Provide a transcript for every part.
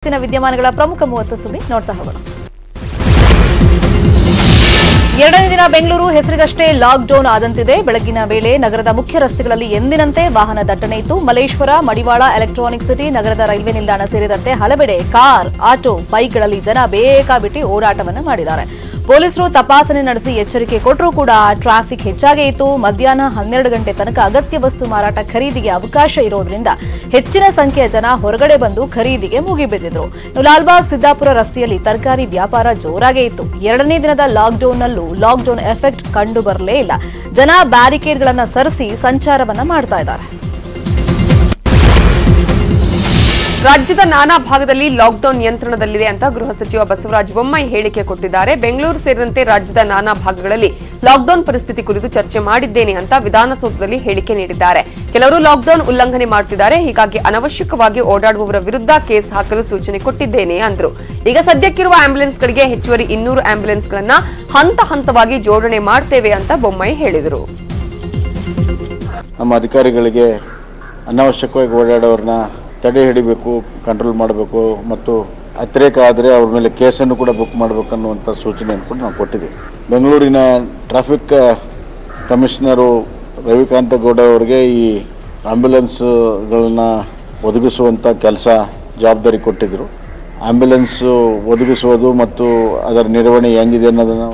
ವಿದ್ಯಮಾನಗಳ ಪ್ರಮುಖ 30 ಸುದ್ದಿ ನೋಡ್ತಾ ಹೋಗೋಣ. ಎರಡನೇ ದಿನ ಬೆಂಗಳೂರು ಹೆಸರಿಗಷ್ಟೇ ಲಾಕ್ಡೌನ್ ಆದಂತಿದೆ. ಬೆಳಗಿನ ವೇಳೆ ನಗರದ ಮುಖ್ಯ ರಸ್ತೆಗಳಲ್ಲಿ ಎಂದಿನಂತೆ ವಾಹನ ದಟ್ಟಣೆ ಇತ್ತು. ಮಲೇಶ್ವರ, ಮಡಿವಾಳ, ಎಲೆಕ್ಟ್ರಾನಿಕ್ ಸಿಟಿ, ನಗರದ ರೈಲ್ವೆ ನಿಲ್ದಾಣ ಸೇರಿದಂತೆ ಹಲವೆಡೆ ಕಾರ್, ಆಟೋ, ಬೈಕ್ಗಳಲ್ಲಿ ಜನ ಬೇಕಾಬಿಟ್ಟಿ ಓಡಾಟವನ್ನು ಮಾಡಿದ್ದಾರೆ. ಪೊಲೀಸರು ತಪಾಸಣೆ ನಡೆಸಿ ಎಚ್ಚರಿಕೆ ಕೊಟ್ಟರೂ ಕೂಡ ಟ್ರಾಫಿಕ್ ಹೆಚ್ಚಾಗೇ ಇತ್ತು. ಮಧ್ಯಾಹ್ನ 12 ಗಂಟೆ ತನಕ ಅಗತ್ಯ ವಸ್ತು ಮಾರಾಟ ಖರೀದಿಗೆ ಅವಕಾಶ ಇರೋದ್ರಿಂದ ಹೆಚ್ಚಿನ ಸಂಖ್ಯೆಯ ಜನ ಹೊರಗಡೆ ಬಂದು ಖರೀದಿಗೆ ಮುಗಿಬಿದ್ದಿದ್ರು. ಲಾಲ್ಬಾಗ್, ಸಿದ್ದಾಪುರ ರಸ್ತೆಯಲ್ಲಿ ತರಕಾರಿ ವ್ಯಾಪಾರ ಜೋರಾಗೇ ಇತ್ತು. ಎರಡನೇ ದಿನದ ಲಾಕ್ಡೌನ್ನಲ್ಲೂ ಲಾಕ್ಡೌನ್ ಎಫೆಕ್ಟ್ ಕಂಡು ಬರಲೇ ಇಲ್ಲ. ಜನ ಬ್ಯಾರಿಕೇಡ್ಗಳನ್ನು ಸರಿಸಿ ಸಂಚಾರವನ್ನ ಮಾಡ್ತಾ ಇದ್ದಾರೆ. ರಾಜ್ಯದ ನಾನಾ ಭಾಗದಲ್ಲಿ ಲಾಕ್ಡೌನ್ ನಿಯಂತ್ರಣದಲ್ಲಿದೆ ಅಂತ ಗೃಹ ಸಚಿವ ಬಸವರಾಜ ಬೊಮ್ಮಾಯಿ ಹೇಳಿಕೆ ಕೊಟ್ಟಿದ್ದಾರೆ. ಬೆಂಗಳೂರು ಸೇರಿದಂತೆ ರಾಜ್ಯದ ನಾನಾ ಭಾಗಗಳಲ್ಲಿ ಲಾಕ್ಡೌನ್ ಪರಿಸ್ಥಿತಿ ಕುರಿತು ಚರ್ಚೆ ಮಾಡಿದ್ದೇನೆ ಅಂತ ವಿಧಾನಸೌಧದಲ್ಲಿ ಹೇಳಿಕೆ ನೀಡಿದ್ದಾರೆ. ಕೆಲವರು ಲಾಕ್ಡೌನ್ ಉಲ್ಲಂಘನೆ ಮಾಡುತ್ತಿದ್ದಾರೆ, ಹೀಗಾಗಿ ಅನವಶ್ಯಕವಾಗಿ ಓಡಾಡುವವರ ವಿರುದ್ಧ ಕೇಸ್ ಹಾಕಲು ಸೂಚನೆ ಕೊಟ್ಟಿದ್ದೇನೆ ಅಂದ್ರು. ಈಗ ಸದ್ಯಕ್ಕಿರುವ ಆಂಬ್ಯುಲೆನ್ಸ್ಗಳಿಗೆ ಹೆಚ್ಚುವರಿ 200 ಆಂಬ್ಯುಲೆನ್ಸ್ಗಳನ್ನ ಹಂತ ಹಂತವಾಗಿ ಜೋಡಣೆ ಮಾಡ್ತೇವೆ ಅಂತ ಬೊಮ್ಮಾಯಿ ಹೇಳಿದರು. ನಮ್ಮ ಅಧಿಕಾರಿಗಳಿಗೆ ಅನವಶ್ಯಕವಾಗಿ ಓಡಾಡೋರನ್ನ ತಡೆ ಹಿಡಿಬೇಕು, ಕಂಟ್ರೋಲ್ ಮಾಡಬೇಕು ಮತ್ತು ಅತಿರೇಕ ಆದರೆ ಅವ್ರ ಮೇಲೆ ಕೇಸನ್ನು ಕೂಡ ಬುಕ್ ಮಾಡಬೇಕು ಅನ್ನುವಂಥ ಸೂಚನೆಯನ್ನು ಕೂಡ ನಾವು ಕೊಟ್ಟಿದ್ದೀವಿ. ಬೆಂಗಳೂರಿನ ಟ್ರಾಫಿಕ್ ಕಮಿಷನರು ರವಿಕಾಂತ ಗೌಡ ಅವರಿಗೆ ಈ ಆಂಬ್ಯುಲೆನ್ಸ್ಗಳನ್ನ ಒದಗಿಸುವಂಥ ಕೆಲಸ ಜವಾಬ್ದಾರಿ ಕೊಟ್ಟಿದ್ದರು. ಆಂಬ್ಯುಲೆನ್ಸ್ ಒದಗಿಸುವುದು ಮತ್ತು ಅದರ ನಿರ್ವಹಣೆ ಹೆಂಗಿದೆ ಅನ್ನೋದನ್ನು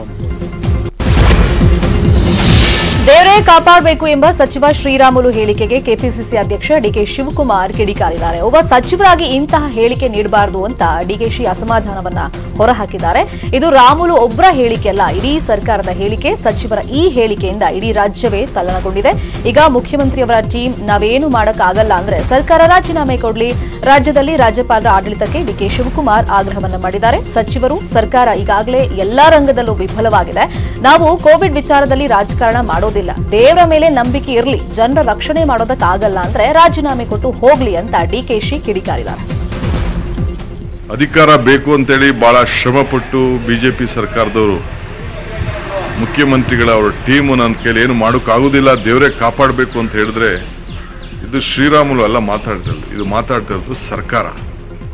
ದೇವರೇ ಕಾಪಾಡಬೇಕು ಎಂಬ ಸಚಿವ ಶ್ರೀರಾಮುಲು ಹೇಳಿಕೆಗೆ ಕೆಪಿಸಿಸಿ ಅಧ್ಯಕ್ಷ ಡಿಕೆ ಶಿವಕುಮಾರ್ ಕಿಡಿಕಾರಿದ್ದಾರೆ. ಒಬ್ಬ ಸಚಿವರಾಗಿ ಇಂತಹ ಹೇಳಿಕೆ ನೀಡಬಾರದು ಅಂತ ಡಿಕೆಶಿ ಅಸಮಾಧಾನವನ್ನ ಹೊರಹಾಕಿದ್ದಾರೆ. ಇದು ರಾಮುಲು ಒಬ್ಬರ ಹೇಳಿಕೆ ಅಲ್ಲ, ಇಡೀ ಸರ್ಕಾರದ ಹೇಳಿಕೆ. ಸಚಿವರ ಈ ಹೇಳಿಕೆಯಿಂದ ಇಡೀ ರಾಜ್ಯವೇ ತಲ್ಲಣಗೊಂಡಿದೆ. ಈಗ ಮುಖ್ಯಮಂತ್ರಿಯವರ ಟೀಮ್ ನಾವೇನು ಮಾಡಕ್ಕಾಗಲ್ಲ ಅಂದ್ರೆ ಸರ್ಕಾರ ರಾಜೀನಾಮೆ ಕೊಡಲಿ. ರಾಜ್ಯದಲ್ಲಿ ರಾಜ್ಯಪಾಲರ ಆಡಳಿತಕ್ಕೆ ಡಿಕೆ ಶಿವಕುಮಾರ್ ಆಗ್ರಹವನ್ನ ಮಾಡಿದ್ದಾರೆ. ಸಚಿವರು, ಸರ್ಕಾರ ಈಗಾಗಲೇ ಎಲ್ಲಾ ರಂಗದಲ್ಲೂ ವಿಫಲವಾಗಿದೆ. ನಾವು ಕೋವಿಡ್ ವಿಚಾರದಲ್ಲಿ ರಾಜಕಾರಣ ಮಾಡೋದಿಲ್ಲ. ದೇವರ ಮೇಲೆ ನಂಬಿಕೆ ಇರಲಿ, ಜನರ ರಕ್ಷಣೆ ಮಾಡೋದಕ್ಕಾಗಲ್ಲ ಅಂದ್ರೆ ರಾಜೀನಾಮೆ ಕೊಟ್ಟು ಹೋಗ್ಲಿ ಅಂತ ಡಿಕೆಶಿ ಕಿಡಿಕಾರಿದ್ದಾರೆ. ಅಧಿಕಾರ ಬೇಕು ಅಂತೇಳಿ ಬಹಳ ಶ್ರಮಪಟ್ಟು ಬಿಜೆಪಿ ಸರ್ಕಾರದವರು ಮುಖ್ಯಮಂತ್ರಿಗಳ ಅವರ ಟೀಮು ನನ್ನ ಕೈಲಿ ಏನು ಮಾಡೋಕ್ಕಾಗೋದಿಲ್ಲ, ದೇವರೇ ಕಾಪಾಡಬೇಕು ಅಂತ ಹೇಳಿದ್ರೆ ಇದು ಶ್ರೀರಾಮುಲು ಅಲ್ಲ ಮಾತಾಡ್ತಿರೋದು, ಇದು ಮಾತಾಡ್ತಿರೋದು ಸರ್ಕಾರ.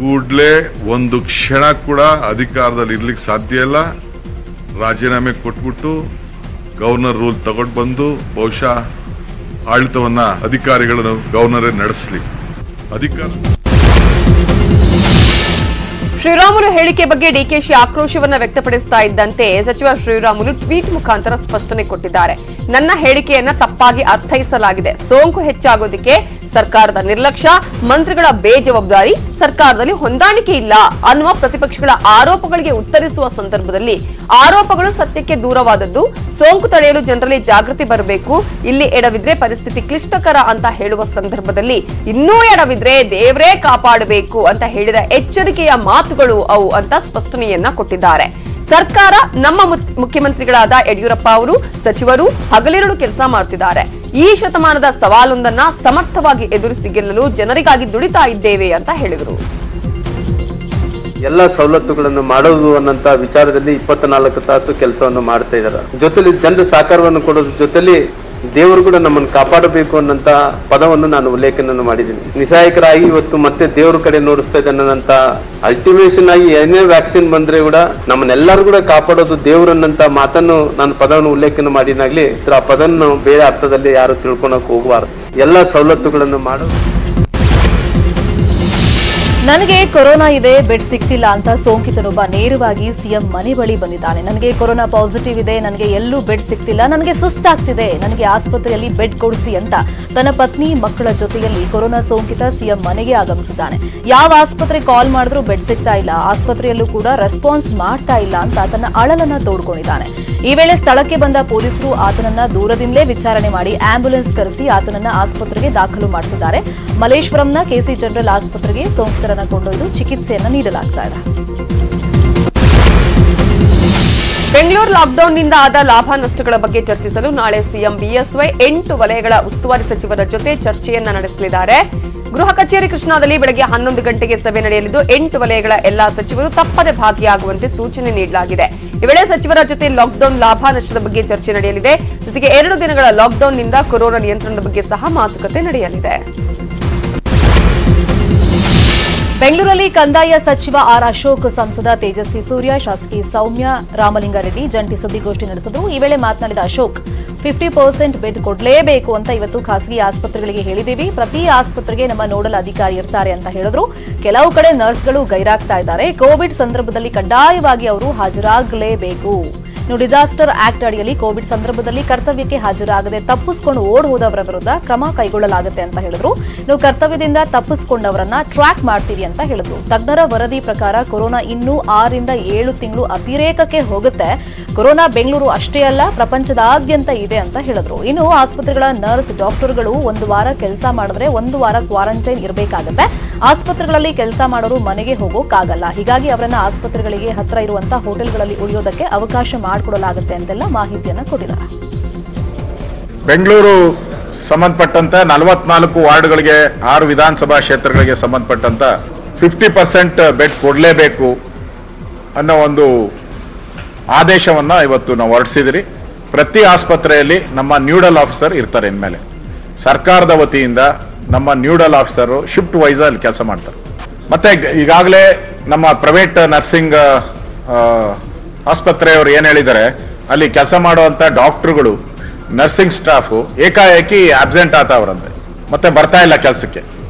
ಕೂಡಲೇ ಒಂದು ಕ್ಷಣ ಕೂಡ ಅಧಿಕಾರದಲ್ಲಿ ಇರ್ಲಿಕ್ಕೆ ಸಾಧ್ಯ ಇಲ್ಲ. ರಾಜೀನಾಮೆ ಕೊಟ್ಬಿಟ್ಟು ಗವರ್ನರ್ ರೂಲ್ ತಗೊಂಡು ಬಂದು ಬಹುಶಃ ಆಡಳಿತವನ್ನ ಅಧಿಕಾರಿಗಳನ್ನು ಗವರ್ನರೇ ನಡೆಸಲಿ. ಅಧಿಕಾರ ಶ್ರೀರಾಮುಲು ಹೇಳಿಕೆ ಬಗ್ಗೆ ಡಿಕೆಶಿ ಆಕ್ರೋಶವನ್ನ ವ್ಯಕ್ತಪಡಿಸ್ತಾ ಇದ್ದಂತೆ ಸಚಿವ ಶ್ರೀರಾಮುಲು ಟ್ವೀಟ್ ಮುಖಾಂತರ ಸ್ಪಷ್ಟನೆ ಕೊಟ್ಟಿದ್ದಾರೆ. ನನ್ನ ಹೇಳಿಕೆಯನ್ನ ತಪ್ಪಾಗಿ ಅರ್ಥೈಸಲಾಗಿದೆ. ಸೋಂಕು ಹೆಚ್ಚಾಗೋದಕ್ಕೆ ಸರ್ಕಾರದ ನಿರ್ಲಕ್ಷ್ಯ, ಮಂತ್ರಿಗಳ ಬೇಜವಾಬ್ದಾರಿ, ಸರ್ಕಾರದಲ್ಲಿ ಹೊಂದಾಣಿಕೆ ಇಲ್ಲ ಅನ್ನುವ ಪ್ರತಿಪಕ್ಷಗಳ ಆರೋಪಗಳಿಗೆ ಉತ್ತರಿಸುವ ಸಂದರ್ಭದಲ್ಲಿ ಆರೋಪಗಳು ಸತ್ಯಕ್ಕೆ ದೂರವಾದದ್ದು. ಸೋಂಕು ತಡೆಯಲು ಜನರಲ್ಲಿ ಜಾಗೃತಿ ಬರಬೇಕು. ಇಲ್ಲಿ ಎಡವಿದ್ರೆ ಪರಿಸ್ಥಿತಿ ಕ್ಲಿಷ್ಟಕರ ಅಂತ ಹೇಳುವ ಸಂದರ್ಭದಲ್ಲಿ ಇನ್ನೂ ಎಡವಿದ್ರೆ ದೇವರೇ ಕಾಪಾಡಬೇಕು ಅಂತ ಹೇಳಿದ ಎಚ್ಚರಿಕೆಯ ಮಾತುಗಳು ಅವು ಅಂತ ಸ್ಪಷ್ಟನೆಯನ್ನ ಕೊಟ್ಟಿದ್ದಾರೆ. ಸರ್ಕಾರ, ನಮ್ಮ ಮುಖ್ಯಮಂತ್ರಿಗಳಾದ ಯಡಿಯೂರಪ್ಪ ಅವರು, ಸಚಿವರು ಹಗಲಿರುಳು ಕೆಲಸ ಮಾಡುತ್ತಿದ್ದಾರೆ. ಈ ಶತಮಾನದ ಸವಾಲೊಂದನ್ನ ಸಮರ್ಥವಾಗಿ ಎದುರಿಸಿ ಗೆಲ್ಲಲು ಜನರಿಗಾಗಿ ದುಡಿತಾ ಇದ್ದೇವೆ ಅಂತ ಹೇಳಿದರು. ಎಲ್ಲ ಸವಲತ್ತುಗಳನ್ನು ಮಾಡೋದು ಅನ್ನಂತ ವಿಚಾರದಲ್ಲಿ 24 ತಾಸು ಕೆಲಸವನ್ನು ಮಾಡ್ತಾ ಇದ್ದಾರೆ. ಜೊತೆಲಿ ಜನರ ಸಹಕಾರವನ್ನು ಕೊಡೋದ್ರ ಜೊತೆಲಿ ದೇವರು ಕೂಡ ನಮ್ಮನ್ನು ಕಾಪಾಡಬೇಕು ಅನ್ನಂತ ಪದವನ್ನು ನಾನು ಉಲ್ಲೇಖನ ಮಾಡಿದ್ದೀನಿ. ನಿಸ್ಸಹಾಯಕರಾಗಿ ಇವತ್ತು ಮತ್ತೆ ದೇವ್ರ ಕಡೆ ನೋಡಿಸ್ತಾ ಇದ್ದಾನಂತ ಅಲ್ಟಿಮೇಷನ್ ಆಗಿ ಏನೇ ವ್ಯಾಕ್ಸಿನ್ ಬಂದ್ರೆ ಕೂಡ ನಮ್ಮನ್ನೆಲ್ಲರೂ ಕೂಡ ಕಾಪಾಡೋದು ದೇವ್ರನ್ನಂತ ಮಾತನ್ನು ನಾನು ಪದವನ್ನು ಉಲ್ಲೇಖನ ಮಾಡಿನಾಗ್ಲಿ ಆ ಪದವನ್ನು ಬೇರೆ ಅರ್ಥದಲ್ಲಿ ಯಾರು ತಿಳ್ಕೊಳಕ್ ಹೋಗಬಾರ್ದು. ಎಲ್ಲ ಸವಲತ್ತುಗಳನ್ನು ಮಾಡೋದು. ನನಗೆ ಕೊರೋನಾ ಇದೆ, ಬೆಡ್ ಸಿಗ್ತಿಲ್ಲ ಅಂತ ಸೋಂಕಿತನೊಬ್ಬ ನೇರವಾಗಿ ಸಿಎಂ ಮನೆ ಬಳಿ ಬಂದಿದ್ದಾನೆ. ನನಗೆ ಕೊರೋನಾ ಪಾಸಿಟಿವ್ ಇದೆ, ನನಗೆ ಎಲ್ಲೂ ಬೆಡ್ ಸಿಗ್ತಿಲ್ಲ, ನನಗೆ ಸುಸ್ತಾಗ್ತಿದೆ, ನನಗೆ ಆಸ್ಪತ್ರೆಯಲ್ಲಿ ಬೆಡ್ ಕೊಡಿಸಿ ಅಂತ ತನ್ನ ಪತ್ನಿ, ಮಕ್ಕಳ ಜೊತೆಯಲ್ಲಿ ಕೊರೋನಾ ಸೋಂಕಿತ ಸಿಎಂ ಮನೆಗೆ ಆಗಮಿಸಿದ್ದಾನೆ. ಯಾವ ಆಸ್ಪತ್ರೆ ಕಾಲ್ ಮಾಡಿದ್ರೂ ಬೆಡ್ ಸಿಗ್ತಾ ಇಲ್ಲ, ಆಸ್ಪತ್ರೆಯಲ್ಲೂ ಕೂಡ ರೆಸ್ಪಾನ್ಸ್ ಮಾಡ್ತಾ ಇಲ್ಲ ಅಂತ ತನ್ನ ಅಳಲನ್ನ ತೋಡ್ಕೊಂಡಿದ್ದಾನೆ. ಈ ವೇಳೆ ಸ್ಥಳಕ್ಕೆ ಬಂದ ಪೊಲೀಸರು ಆತನನ್ನ ದೂರದಿಂದಲೇ ವಿಚಾರಣೆ ಮಾಡಿ ಆಂಬ್ಯುಲೆನ್ಸ್ ಕರೆಸಿ ಆತನನ್ನ ಆಸ್ಪತ್ರೆಗೆ ದಾಖಲು ಮಾಡಿಸಿದ್ದಾರೆ. ಮಲೇಶ್ವರಂನ ಕೆಸಿ ಜನರಲ್ ಆಸ್ಪತ್ರೆಗೆ ಸೋಂಕಿತರನ್ನ ಕೊಂಡೊಯ್ದು ಚಿಕಿತ್ಸೆಯನ್ನ ನೀಡಲಾಗ್ತಾ ಇದೆ. ಬೆಂಗಳೂರು ಲಾಕ್ಡೌನ್ನಿಂದ ಆದ ಲಾಭ ನಷ್ಟಗಳ ಬಗ್ಗೆ ಚರ್ಚಿಸಲು ನಾಳೆ ಸಿಎಂ ಬಿಎಸ್ವೈ 8 ವಲಯಗಳ ಉಸ್ತುವಾರಿ ಸಚಿವರ ಜೊತೆ ಚರ್ಚೆಯನ್ನ ನಡೆಸಲಿದ್ದಾರೆ. ಗೃಹ ಕಚೇರಿ ಕೃಷ್ಣಾದಲ್ಲಿ ಬೆಳಗ್ಗೆ 11 ಗಂಟೆಗೆ ಸಭೆ ನಡೆಯಲಿದ್ದು 8 ವಲಯಗಳ ಎಲ್ಲಾ ಸಚಿವರು ತಪ್ಪದೆ ಭಾಗಿಯಾಗುವಂತೆ ಸೂಚನೆ ನೀಡಲಾಗಿದೆ. ಈ ವೇಳೆ ಸಚಿವರ ಜೊತೆ ಲಾಕ್ಡೌನ್ ಲಾಭ ನಷ್ಟದ ಬಗ್ಗೆ ಚರ್ಚೆ ನಡೆಯಲಿದೆ. ಜೊತೆಗೆ 2 ದಿನಗಳ ಲಾಕ್ಡೌನ್ನಿಂದ ಕೊರೋನಾ ನಿಯಂತ್ರಣದ ಬಗ್ಗೆ ಸಹ ಮಾತುಕತೆ ನಡೆಯಲಿದೆ. ಬೆಂಗಳೂರಲ್ಲಿ ಕಂದಾಯ ಸಚಿವ ಆರ್ ಅಶೋಕ್, ಸಂಸದ ತೇಜಸ್ವಿ ಸೂರ್ಯ, ಶಾಸಕಿ ಸೌಮ್ಯ ರಾಮಲಿಂಗಾರೆಡ್ಡಿ ಜಂಟಿ ಸುದ್ದಿಗೋಷ್ಠಿ ನಡೆಸಿದರು. ಈ ವೇಳೆ ಮಾತನಾಡಿದ ಅಶೋಕ್, 50% ಬೆಡ್ ಕೊಡಲೇಬೇಕು ಅಂತ ಇವತ್ತು ಖಾಸಗಿ ಆಸ್ಪತ್ರೆಗಳಿಗೆ ಹೇಳಿದ್ದೀವಿ. ಪ್ರತಿ ಆಸ್ಪತ್ರೆಗೆ ನಮ್ಮ ನೋಡಲ್ ಅಧಿಕಾರಿ ಇರ್ತಾರೆ ಅಂತ ಹೇಳಿದ್ರು. ಕೆಲವು ಕಡೆ ನರ್ಸ್ಗಳು ಗೈರಾಗ್ತಾ ಇದ್ದಾರೆ. ಕೋವಿಡ್ ಸಂದರ್ಭದಲ್ಲಿ ಕಡ್ಡಾಯವಾಗಿ ಅವರು ಹಾಜರಾಗಲೇಬೇಕು. ಡಿಸಾಸ್ಟರ್ ಆಕ್ಟ್ ಅಡಿಯಲ್ಲಿ ಕೋವಿಡ್ ಸಂದರ್ಭದಲ್ಲಿ ಕರ್ತವ್ಯಕ್ಕೆ ಹಾಜರಾಗದೆ ತಪ್ಪಿಸಿಕೊಂಡು ಓಡ್ ಹೋದವರ ವಿರುದ್ಧ ಕ್ರಮ ಕೈಗೊಳ್ಳಲಾಗುತ್ತೆ ಅಂತ ಹೇಳಿದ್ರು. ಕರ್ತವ್ಯದಿಂದ ತಪ್ಪಿಸಿಕೊಂಡವರನ್ನ ಟ್ರ್ಯಾಕ್ ಮಾಡ್ತೀವಿ ಅಂತ ಹೇಳಿದ್ರು. ತಜ್ಞರ ವರದಿ ಪ್ರಕಾರ ಕೊರೋನಾ ಇನ್ನೂ 6 ರಿಂದ 7 ತಿಂಗಳು ಅತಿರೇಕಕ್ಕೆ ಹೋಗುತ್ತೆ. ಕೊರೋನಾ ಬೆಂಗಳೂರು ಅಷ್ಟೇ ಅಲ್ಲ, ಪ್ರಪಂಚದಾದ್ಯಂತ ಇದೆ ಅಂತ ಹೇಳಿದ್ರು. ಇನ್ನು ಆಸ್ಪತ್ರೆಗಳ ನರ್ಸ್, ಡಾಕ್ಟರ್ಗಳು 1 ವಾರ ಕೆಲಸ ಮಾಡಿದ್ರೆ 1 ವಾರ ಕ್ವಾರಂಟೈನ್ ಇರಬೇಕಾಗುತ್ತೆ. ಆಸ್ಪತ್ರೆಗಳಲ್ಲಿ ಕೆಲಸ ಮಾಡೋರು ಮನೆಗೆ ಹೋಗೋಕ್ಕಾಗಲ್ಲ. ಹೀಗಾಗಿ ಅವರನ್ನ ಆಸ್ಪತ್ರೆಗಳಿಗೆ ಹತ್ರ ಇರುವಂತಹ ಹೋಟೆಲ್ಗಳಲ್ಲಿ ಉಳಿಯೋದಕ್ಕೆ ಅವಕಾಶ ಮಾಡಿಕೊಡಲಾಗುತ್ತೆ ಅಂತೆಲ್ಲ ಮಾಹಿತಿಯನ್ನು ಕೊಟ್ಟಿದ್ದಾರೆ. ಬೆಂಗಳೂರು ಸಂಬಂಧಪಟ್ಟಂತ 44 ವಾರ್ಡ್ಗಳಿಗೆ 6 ವಿಧಾನಸಭಾ ಕ್ಷೇತ್ರಗಳಿಗೆ ಸಂಬಂಧಪಟ್ಟಂತ 50% ಬೆಡ್ ಕೊಡಲೇಬೇಕು ಅನ್ನೋ ಒಂದು ಆದೇಶವನ್ನ ಇವತ್ತು ನಾವು ಹೊರಡಿಸಿದಿರಿ. ಪ್ರತಿ ಆಸ್ಪತ್ರೆಯಲ್ಲಿ ನಮ್ಮ ನ್ಯೂಡಲ್ ಆಫೀಸರ್ ಇರ್ತಾರೆ. ಇನ್ಮೇಲೆ ಸರ್ಕಾರದ ವತಿಯಿಂದ ನಮ್ಮ ನ್ಯೂಡಲ್ ಆಫೀಸರ್ ಶಿಫ್ಟ್ ವೈಸ್ ಅಲ್ಲಿ ಕೆಲಸ ಮಾಡ್ತಾರೆ. ಮತ್ತೆ ಈಗಾಗಲೇ ನಮ್ಮ ಪ್ರೈವೇಟ್ ನರ್ಸಿಂಗ್ ಆಸ್ಪತ್ರೆಯವರು ಏನ್ ಹೇಳಿದ್ದಾರೆ, ಅಲ್ಲಿ ಕೆಲಸ ಮಾಡುವಂತ ಡಾಕ್ಟರ್ಗಳು, ನರ್ಸಿಂಗ್ ಸ್ಟಾಫ್ ಏಕಾಏಕಿ ಆಬ್ಸೆಂಟ್ ಆತವ್ರಂತೆ, ಮತ್ತೆ ಬರ್ತಾ ಇಲ್ಲ ಕೆಲಸಕ್ಕೆ.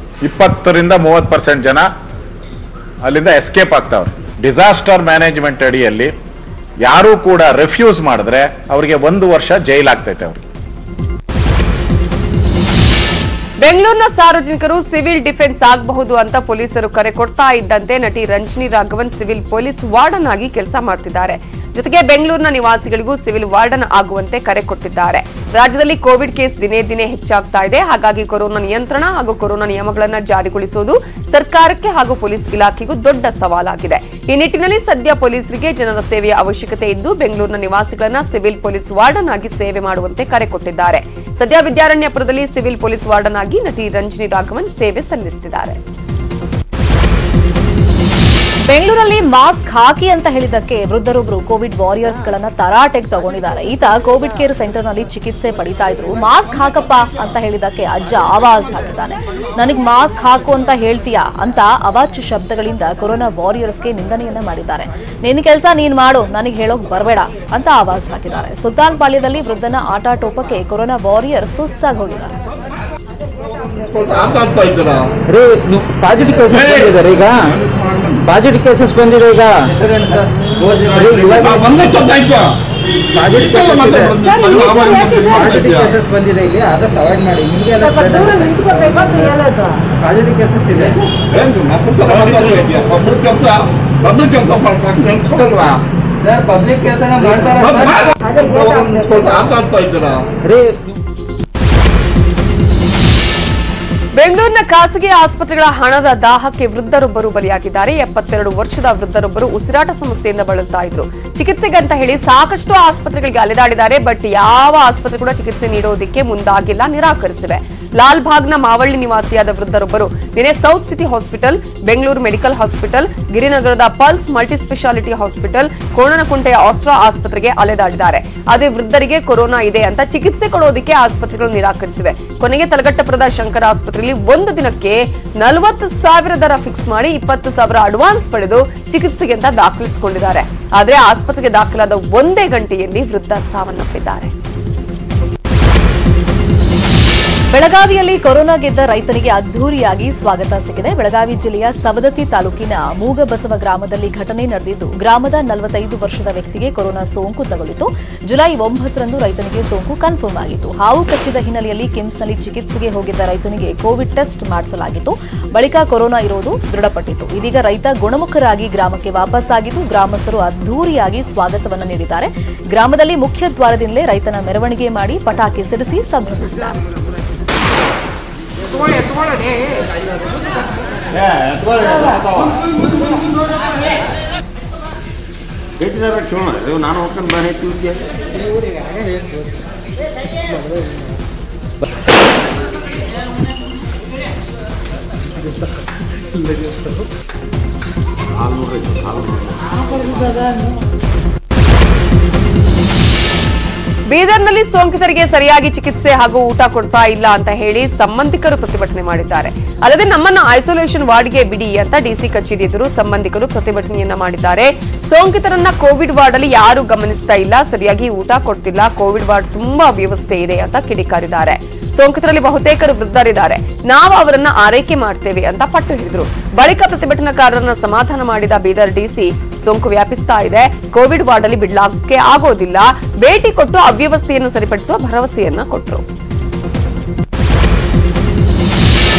20 ರಿಂದ 30% ಜನ ಅಲ್ಲಿಂದ ಎಸ್ಕೇಪ್ ಆಗ್ತಾವ್ರೆ. ಡಿಸಾಸ್ಟರ್ ಮ್ಯಾನೇಜ್ಮೆಂಟ್ ಅಡಿಯಲ್ಲಿ ಯಾರೂ ಕೂಡ ರೆಫ್ಯೂಸ್ ಮಾಡಿದ್ರೆ ಅವರಿಗೆ 1 ವರ್ಷ ಜೈಲ್ ಆಗ್ತೈತೆ. ಅವ್ರಿಗೆ ಬೆಂಗಳೂರಿನ ಸಾರ್ವಜನಿಕರು ಸಿವಿಲ್ ಡಿಫೆನ್ಸ್ ಆಗಬಹುದು ಅಂತ ಪೊಲೀಸರು ಕರೆ ಕೊಡ್ತಾ ಇದ್ದಂತೆ ನಟಿ Ranjani Raghavan civil police warden ಆಗಿ ಕೆಲಸ ಮಾಡ್ತಿದ್ದಾರೆ. ಜೊತೆಗೆ ಬೆಂಗಳೂರಿನ ನಿವಾಸಿಗಳಿಗೂ ಸಿವಿಲ್ ವಾರ್ಡನ್ ಆಗುವಂತೆ ಕರೆ ಕೊಟ್ಟಿದ್ದಾರೆ. ರಾಜ್ಯದಲ್ಲಿ ಕೋವಿಡ್ ಕೇಸ್ ದಿನೇ ದಿನೇ ಹೆಚ್ಚಾಗ್ತಾ ಇದೆ. ಹಾಗಾಗಿ ಕೊರೋನಾ ನಿಯಂತ್ರಣ ಹಾಗೂ ಕೊರೋನಾ ನಿಯಮಗಳನ್ನು ಜಾರಿಗೊಳಿಸುವುದು ಸರ್ಕಾರಕ್ಕೆ ಹಾಗೂ ಪೊಲೀಸ್ ಇಲಾಖೆಗೂ ದೊಡ್ಡ ಸವಾಲಾಗಿದೆ. ಈ ನಿಟ್ಟಿನಲ್ಲಿ ಸದ್ಯ ಪೊಲೀಸರಿಗೆ ಜನರ ಸೇವೆಯ ಅವಶ್ಯಕತೆ ಇದ್ದು ಬೆಂಗಳೂರಿನ ನಿವಾಸಿಗಳನ್ನ ಸಿವಿಲ್ ಪೊಲೀಸ್ ವಾರ್ಡನ್ ಆಗಿ ಸೇವೆ ಮಾಡುವಂತೆ ಕರೆ ಕೊಟ್ಟಿದ್ದಾರೆ. ಸದ್ಯ ವಿದ್ಯಾರಣ್ಯಪುರದಲ್ಲಿ ಸಿವಿಲ್ ಪೊಲೀಸ್ ವಾರ್ಡನ್ ಆಗಿ ನಟಿ ರಂಜನಿ ರಾಘವನ್ ಸೇವೆ ಸಲ್ಲಿಸುತ್ತಿದ್ದಾರೆ. ಬೆಂಗಳೂರಲ್ಲಿ ಮಾಸ್ಕ್ ಹಾಕಿ ಅಂತ ಹೇಳಿದ್ದಕ್ಕೆ ವೃದ್ಧರೊಬ್ಬರು ಕೋವಿಡ್ ವಾರಿಯರ್ಸ್ ಗಳನ್ನ ತರಾಟೆಗೆ ತಗೊಂಡಿದ್ದಾರೆ. ಈತ ಕೋವಿಡ್ ಕೇರ್ ಸೆಂಟರ್ ನಲ್ಲಿ ಚಿಕಿತ್ಸೆ ಪಡಿತಾ ಇದ್ರು. ಮಾಸ್ಕ್ ಹಾಕಪ್ಪ ಅಂತ ಹೇಳಿದ್ದಕ್ಕೆ ಅಜ್ಜ ಆವಾಜ್ ಹಾಕಿದ್ದಾನೆ. ನನಗ್ ಮಾಸ್ಕ್ ಹಾಕು ಅಂತ ಹೇಳ್ತೀಯಾ ಅಂತ ಅವಾಚ್ಯ ಶಬ್ದಗಳಿಂದ ಕೊರೋನಾ ವಾರಿಯರ್ಸ್ಗೆ ನಿಂದನೆಯನ್ನ ಮಾಡಿದ್ದಾರೆ. ನಿನ್ನ ಕೆಲಸ ನೀನ್ ಮಾಡು, ನನಗೆ ಹೇಳೋಕ್ ಬರಬೇಡ ಅಂತ ಆವಾಜ್ ಹಾಕಿದ್ದಾರೆ. ಸುಲ್ತಾನ್ ಪಾಳ್ಯದಲ್ಲಿ ವೃದ್ಧನ ಆಟಾಟೋಪಕ್ಕೆ ಕೊರೋನಾ ವಾರಿಯರ್ಸ್ ಸುಸ್ತಾಗಿ ಹೋಗಿದ್ದಾರೆ. ಪಾಸಿಟಿವ್ ಕೇಸಸ್ ಬಂದಿದೆ ಈಗ. ಬಂದಿದೆ ಇಲ್ಲಿ, ಅದಕ್ಕೆ ಅವಾಯ್ಡ್ ಮಾಡಿ. ನಿಮಗೆಲ್ಲ ಪಾಸಿಟಿವ್ ಕೇಸಸ್ ಇದೆ. ಪಬ್ಲಿಕ್ ಕೆಲಸ ಮಾಡ್ತಾರೆ. ಬೆಂಗಳೂರಿನ ಖಾಸಗಿ ಆಸ್ಪತ್ರೆಗಳ ಹಣದ ದಾಹಕ್ಕೆ ವೃದ್ಧರೊಬ್ಬರು ಬಲಿಯಾಗಿದ್ದಾರೆ. 72 ವರ್ಷದ ವೃದ್ಧರೊಬ್ಬರು ಉಸಿರಾಟ ಸಮಸ್ಯೆಯಿಂದ ಬಳಲ್ತಾ ಇದ್ರು. ಚಿಕಿತ್ಸೆಗಂತ ಹೇಳಿ ಸಾಕಷ್ಟು ಆಸ್ಪತ್ರೆಗಳಿಗೆ ಅಲೆದಾಡಿದ್ದಾರೆ. ಬಟ್ ಯಾವ ಆಸ್ಪತ್ರೆ ಕೂಡ ಚಿಕಿತ್ಸೆ ನೀಡೋದಕ್ಕೆ ಮುಂದಾಗಿಲ್ಲ, ನಿರಾಕರಿಸಿವೆ. ಲಾಲ್ ಬಾಗ್ನ ಮಾವಳ್ಳಿ ನಿವಾಸಿಯಾದ ವೃದ್ಧರೊಬ್ಬರು ನಿನ್ನೆ south city hospital, Bengaluru medical hospital, ಗಿರಿನಗರದ ಪಲ್ಸ್ ಮಲ್ಟಿಸ್ಪೆಷಾಲಿಟಿ ಹಾಸ್ಪಿಟಲ್, ಕೋಣನಕುಂಟೆಯ ಆಸ್ಟ್ರಾ ಆಸ್ಪತ್ರೆಗೆ ಅಲೆದಾಡಿದ್ದಾರೆ. ಅದೇ ವೃದ್ಧರಿಗೆ ಕೊರೋನಾ ಇದೆ ಅಂತ ಚಿಕಿತ್ಸೆ ಕೊಡೋದಕ್ಕೆ ಆಸ್ಪತ್ರೆಗಳು ನಿರಾಕರಿಸಿವೆ. ಕೊನೆಗೆ ತಲಘಟ್ಟಪುರದ ಶಂಕರ ಆಸ್ಪತ್ರೆಯಲ್ಲಿ ಒಂದು ದಿನಕ್ಕೆ 40,000 ದರ ಫಿಕ್ಸ್ ಮಾಡಿ 20,000 ಅಡ್ವಾನ್ಸ್ ಪಡೆದು ಚಿಕಿತ್ಸೆಗೆ ಅಂತ ದಾಖಲಿಸಿಕೊಂಡಿದ್ದಾರೆ. ಆದರೆ ಆಸ್ಪತ್ರೆಗೆ ದಾಖಲಾದ 1 ಗಂಟೆಯಲ್ಲಿ ವೃದ್ಧ ಸಾವನ್ನಪ್ಪಿದ್ದಾರೆ. ಬೆಳಗಾವಿಯಲ್ಲಿ ಕೊರೋನಾ ಗೆದ್ದ ರೈತನಿಗೆ ಅದ್ಧೂರಿಯಾಗಿ ಸ್ವಾಗತ ಸಿಕ್ಕಿದೆ. ಬೆಳಗಾವಿ ಜಿಲ್ಲೆಯ ಸವದತ್ತಿ ತಾಲೂಕಿನ ಮೂಗಬಸವ ಗ್ರಾಮದಲ್ಲಿ ಘಟನೆ ನಡೆದಿದ್ದು, ಗ್ರಾಮದ 45 ವರ್ಷದ ವ್ಯಕ್ತಿಗೆ ಕೊರೋನಾ ಸೋಂಕು ತಗುಲಿತು. ಜುಲೈ 9ರಂದು ರೈತನಿಗೆ ಸೋಂಕು ಕನ್ಫರ್ಮ್ ಆಗಿತ್ತು. ಹಾವು ಕಚ್ಚಿದ ಹಿನ್ನೆಲೆಯಲ್ಲಿ ಕಿಮ್ಸ್ನಲ್ಲಿ ಚಿಕಿತ್ಸೆಗೆ ಹೋಗಿದ್ದ ರೈತನಿಗೆ ಕೋವಿಡ್ ಟೆಸ್ಟ್ ಮಾಡಿಸಲಾಗಿತ್ತು. ಬಳಿಕ ಕೊರೋನಾ ಇರುವುದು ದೃಢಪಟ್ಟಿತು. ಇದೀಗ ರೈತ ಗುಣಮುಖರಾಗಿ ಗ್ರಾಮಕ್ಕೆ ವಾಪಸ್ಸಾಗಿದ್ದು, ಗ್ರಾಮಸ್ಥರು ಅದ್ಧೂರಿಯಾಗಿ ಸ್ವಾಗತವನ್ನು ನೀಡಿದ್ದಾರೆ. ಗ್ರಾಮದಲ್ಲಿ ಮುಖ್ಯ ದ್ವಾರದಿಂದಲೇ ರೈತನ ಮೆರವಣಿಗೆ ಮಾಡಿ ಪಟಾಕಿ ಸಿಡಿಸಿ ಸಂಭ್ರಮಿಸಿದ್ದಾರೆ. ನಾನು ಹೋಗ್ಕೊಂಡು ಬಂದಿದ್ದೆ. ಬೀದರ್ನಲ್ಲಿ ಸೋಂಕಿತರಿಗೆ ಸರಿಯಾಗಿ ಚಿಕಿತ್ಸೆ ಹಾಗೂ ಊಟ ಕೊಡ್ತಾ ಇಲ್ಲ ಅಂತ ಹೇಳಿ ಸಂಬಂಧಿಕರು ಪ್ರತಿಭಟನೆ ಮಾಡಿದ್ದಾರೆ. ಅಲ್ಲದೆ ನಮ್ಮನ್ನ ಐಸೋಲೇಷನ್ ವಾರ್ಡ್ಗೆ ಬಿಡಿ ಅಂತ ಡಿಸಿ ಕಚೇರಿ ಎದುರು ಸಂಬಂಧಿಕರು ಪ್ರತಿಭಟನೆಯನ್ನ ಮಾಡಿದ್ದಾರೆ. ಸೋಂಕಿತರನ್ನ ಕೋವಿಡ್ ವಾರ್ಡ್ ಅಲ್ಲಿ ಯಾರು ಗಮನಿಸ್ತಾ ಇಲ್ಲ, ಸರಿಯಾಗಿ ಊಟ ಕೊಡ್ತಿಲ್ಲ, ಕೋವಿಡ್ ವಾರ್ಡ್ ತುಂಬಾ ವ್ಯವಸ್ಥೆ ಇದೆ ಅಂತ ಕಿಡಿಕಾರಿದ್ದಾರೆ. ಸೋಂಕಿತರಲ್ಲಿ ಬಹುತೇಕರು ವೃದ್ಧರಿದ್ದಾರೆ, ನಾವು ಅವರನ್ನ ಆರೈಕೆ ಮಾಡ್ತೇವೆ ಅಂತ ಪಟ್ಟು ಹಿಡಿದ್ರು. ಬಳಿಕ ಪ್ರತಿಭಟನಾಕಾರರನ್ನ ಸಮಾಧಾನ ಮಾಡಿದ ಬೀದರ್ ಡಿಸಿ ಸೋಂಕು ವ್ಯಾಪಿಸ್ತಾ ಇದೆ, ಕೋವಿಡ್ ವಾರ್ಡ್ ಅಲ್ಲಿ ಬಿಡ್ಲಾಕ್ಕೆ ಆಗೋದಿಲ್ಲ, ಭೇಟಿ ಕೊಟ್ಟು ಅವ್ಯವಸ್ಥೆಯನ್ನು ಸರಿಪಡಿಸುವ ಭರವಸೆಯನ್ನ ಕೊಟ್ಟರು.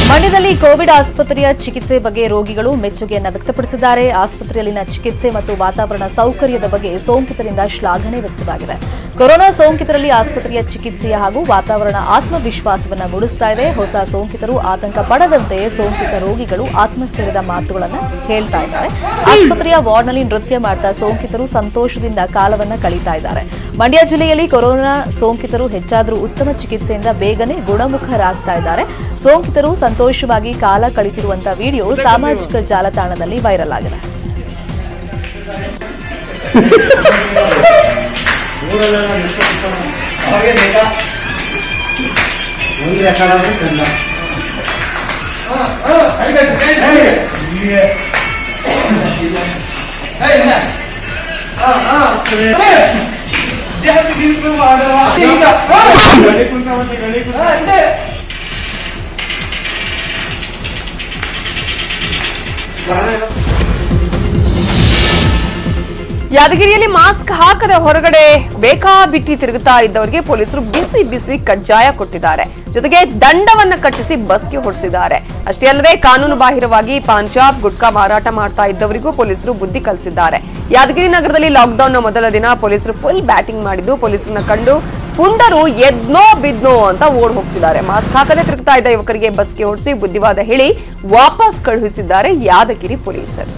ಮಂಡ್ಯದಲ್ಲಿ ಕೋವಿಡ್ ಆಸ್ಪತ್ರೆಯ ಚಿಕಿತ್ಸೆ ಬಗ್ಗೆ ರೋಗಿಗಳು ಮೆಚ್ಚುಗೆಯನ್ನು ವ್ಯಕ್ತಪಡಿಸಿದ್ದಾರೆ. ಆಸ್ಪತ್ರೆಯಲ್ಲಿನ ಚಿಕಿತ್ಸೆ ಮತ್ತು ವಾತಾವರಣ ಸೌಕರ್ಯದ ಬಗ್ಗೆ ಸೋಂಕಿತರಿಂದ ಶ್ಲಾಘನೆ ವ್ಯಕ್ತವಾಗಿದೆ. ಕೊರೋನಾ ಸೋಂಕಿತರಲ್ಲಿ ಆಸ್ಪತ್ರೆಯ ಚಿಕಿತ್ಸೆಯ ಹಾಗೂ ವಾತಾವರಣ ಆತ್ಮವಿಶ್ವಾಸವನ್ನು ಮೂಡಿಸ್ತಾ ಇದೆ. ಹೊಸ ಸೋಂಕಿತರು ಆತಂಕ ಪಡದಂತೆ ಸೋಂಕಿತ ರೋಗಿಗಳು ಆತ್ಮಸ್ಥೈರ್ಯದ ಮಾತುಗಳನ್ನು ಹೇಳ್ತಾ ಇದ್ದಾರೆ. ಆಸ್ಪತ್ರೆಯ ವಾರ್ಡ್ನಲ್ಲಿ ನೃತ್ಯ ಮಾಡ್ತಾ ಸೋಂಕಿತರು ಸಂತೋಷದಿಂದ ಕಾಲವನ್ನು ಕಳೀತಾ ಇದ್ದಾರೆ. ಮಂಡ್ಯ ಜಿಲ್ಲೆಯಲ್ಲಿ ಕೊರೋನಾ ಸೋಂಕಿತರು ಹೆಚ್ಚಾದರೂ ಉತ್ತಮ ಚಿಕಿತ್ಸೆಯಿಂದ ಬೇಗನೆ ಗುಣಮುಖರಾಗ್ತಾ ಇದ್ದಾರೆ. ಸೋಂಕಿತರು ಸಂತೋಷವಾಗಿ ಕಾಲ ಕಳೆದಿರುವಂತಹ ವಿಡಿಯೋ ಸಾಮಾಜಿಕ ಜಾಲತಾಣದಲ್ಲಿ ವೈರಲ್ ಆಗಿದೆ. ಯಾದಗಿರಿಯಲ್ಲಿ ಮಾಸ್ಕ್ ಹಾಕದೆ ಹೊರಗಡೆ ಬೇಕಾಬಿಟ್ಟಿ ತಿರುಗುತ್ತಾ ಇದ್ದವರಿಗೆ ಪೊಲೀಸರು ಬಿಸಿ ಬಿಸಿ ಕಜ್ಜಾಯ ಕೊಟ್ಟಿದ್ದಾರೆ. ಜೊತೆಗೆ ದಂಡವನ್ನ ಕಟ್ಟಿಸಿ ಬಸ್ಗೆ ಹೊರಡಿಸಿದ್ದಾರೆ. ಅಷ್ಟೇ ಅಲ್ಲದೆ ಕಾನೂನು ಬಾಹಿರವಾಗಿ ಪಾನ್ ಶಾಪ್, ಗುಟ್ಕಾ ಮಾರಾಟ ಮಾಡ್ತಾ ಇದ್ದವರಿಗೂ ಪೊಲೀಸರು ಬುದ್ಧಿ ಕಲಿಸಿದ್ದಾರೆ. ಯಾದಗಿರಿ ನಗರದಲ್ಲಿ ಲಾಕ್ಡೌನ್ನ ಮೊದಲ ದಿನ ಪೊಲೀಸರು ಫುಲ್ ಬ್ಯಾಟಿಂಗ್ ಮಾಡಿದ್ದು ಪೊಲೀಸರನ್ನ ಕಂಡು ಪುಂಡರು ಎದ್ನೋ ಬಿದ್ನೋ ಅಂತ ಓಡ್ ಹೋಗ್ತಿದ್ದಾರೆ. ಮಾಸ್ಕ್ ಹಾಕದೆ ತಿರುಗ್ತಾ ಇದ್ದ ಯುವಕರಿಗೆ ಬಸ್ಗೆ ಹೊರಡಿಸಿ ಬುದ್ಧಿವಾದ ಹೇಳಿ ವಾಪಸ್ ಕಳುಹಿಸಿದ್ದಾರೆ ಯಾದಗಿರಿ ಪೊಲೀಸರು.